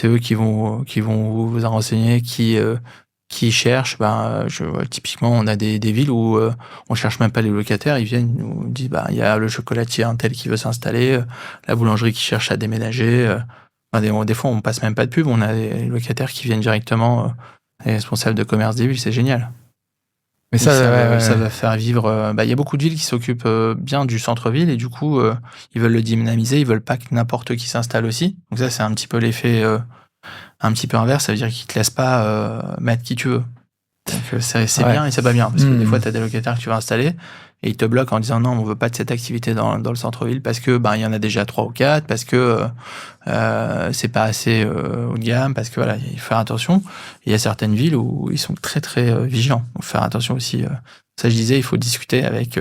eux qui vont vous renseigner, qui cherchent. Ben, typiquement, on a des villes où on cherche même pas les locataires. Ils viennent, ils nous disent, bah, il y a le chocolatier un tel qui veut s'installer, la boulangerie qui cherche à déménager. Enfin, des fois, on passe même pas de pub. On a des locataires qui viennent directement, les responsables de commerce des villes. C'est génial. Mais Et ça, ça va faire vivre. Bah, il y a beaucoup de villes qui s'occupent bien du centre-ville et du coup, ils veulent le dynamiser. Ils veulent pas que n'importe qui s'installe aussi. Donc ça, c'est un petit peu l'effet un petit peu inverse. Ça veut dire qu'ils te laissent pas mettre qui tu veux. Donc c'est Ouais. bien et c'est pas bien parce que des Mmh. fois, tu as des locataires que tu vas installer et ils te bloquent en disant non, on veut pas de cette activité dans le centre-ville parce que ben il y en a déjà 3 ou 4, parce que c'est pas assez haut de gamme, parce que voilà, il faut faire attention. Il y a certaines villes où ils sont très très vigilants. Donc faire attention aussi. Ça, je disais, il faut discuter avec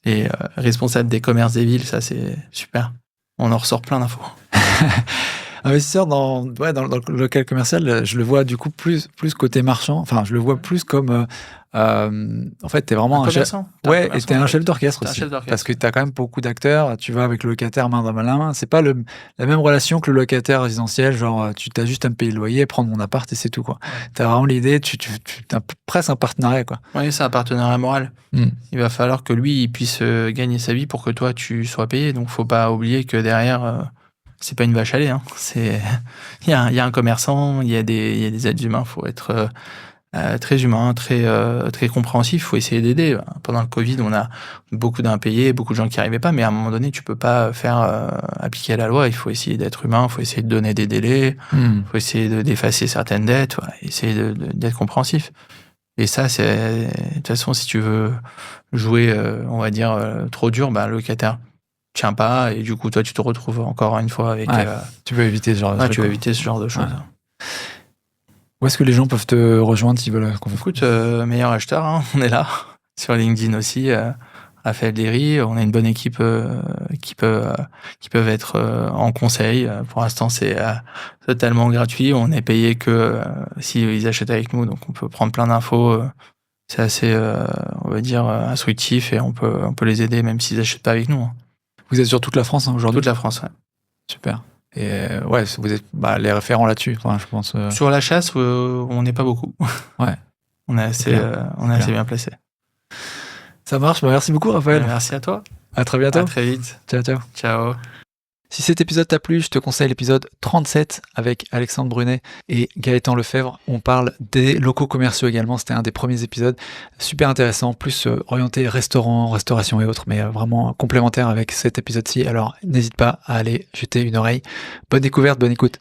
les responsables des commerces des villes. Ça, c'est super. On en ressort plein d'infos. Investisseur dans le local commercial, je le vois du coup plus côté marchand. Enfin, je le vois plus comme, en fait, t'es vraiment un chef. commerçant. Ouais, et t'es un chef d'orchestre T'es un aussi. chef d'orchestre. Parce que t'as quand même beaucoup d'acteurs. Tu vas avec le locataire main dans la main. C'est pas la même relation que le locataire résidentiel. Genre, tu t'as juste à me payer le loyer, prendre mon appart et c'est tout, quoi. T'as vraiment l'idée, t'as presque un partenariat, quoi. Oui, c'est un partenariat moral. Mm. Il va falloir que lui, il puisse gagner sa vie pour que toi, tu sois payé. Donc, faut pas oublier que derrière, c'est pas une vache à lait, hein. Il y a un commerçant, il y a des êtres humains. Faut être très humain, très compréhensif. Faut essayer d'aider. Pendant le Covid, on a beaucoup d'impayés, beaucoup de gens qui arrivaient pas. Mais à un moment donné, tu peux pas faire appliquer la loi. Il faut essayer d'être humain. Il faut essayer de donner des délais. Il faut essayer d'effacer certaines dettes. Voilà, essayer d'être compréhensif. Et ça, de toute façon, si tu veux jouer, on va dire, trop dur, bah, le locataire tient pas et du coup, toi, tu te retrouves encore une fois avec. Ouais, tu veux éviter ce genre de truc, tu veux quoi. éviter ce genre de choses. Ouais. Où est-ce que les gens peuvent te rejoindre s'ils veulent qu'on Écoute, meilleur acheteur, hein, on est là. Sur LinkedIn aussi, Raphaël Derry. On a une bonne équipe qui peuvent être en conseil. Pour l'instant, c'est totalement gratuit. On est payé que s'ils achètent avec nous, donc on peut prendre plein d'infos. C'est assez, on va dire, instructif et on peut les aider même s'ils n'achètent pas avec nous, hein. Vous êtes sur toute la France, hein, aujourd'hui? Toute la France, ouais. Super. Et ouais, vous êtes les référents là-dessus, enfin, je pense. Sur la chasse, on n'est pas beaucoup. Ouais. On est assez bien placé. Ça marche. Bah, merci beaucoup, Raphaël. Merci à toi. À très bientôt. À très vite. Ciao, ciao. Ciao. Si cet épisode t'a plu, je te conseille l'épisode 37 avec Alexandre Brunet et Gaëtan Lefebvre. On parle des locaux commerciaux également. C'était un des premiers épisodes. Super intéressant, plus orienté restaurant, restauration et autres, mais vraiment complémentaire avec cet épisode-ci. Alors, n'hésite pas à aller jeter une oreille. Bonne découverte, bonne écoute.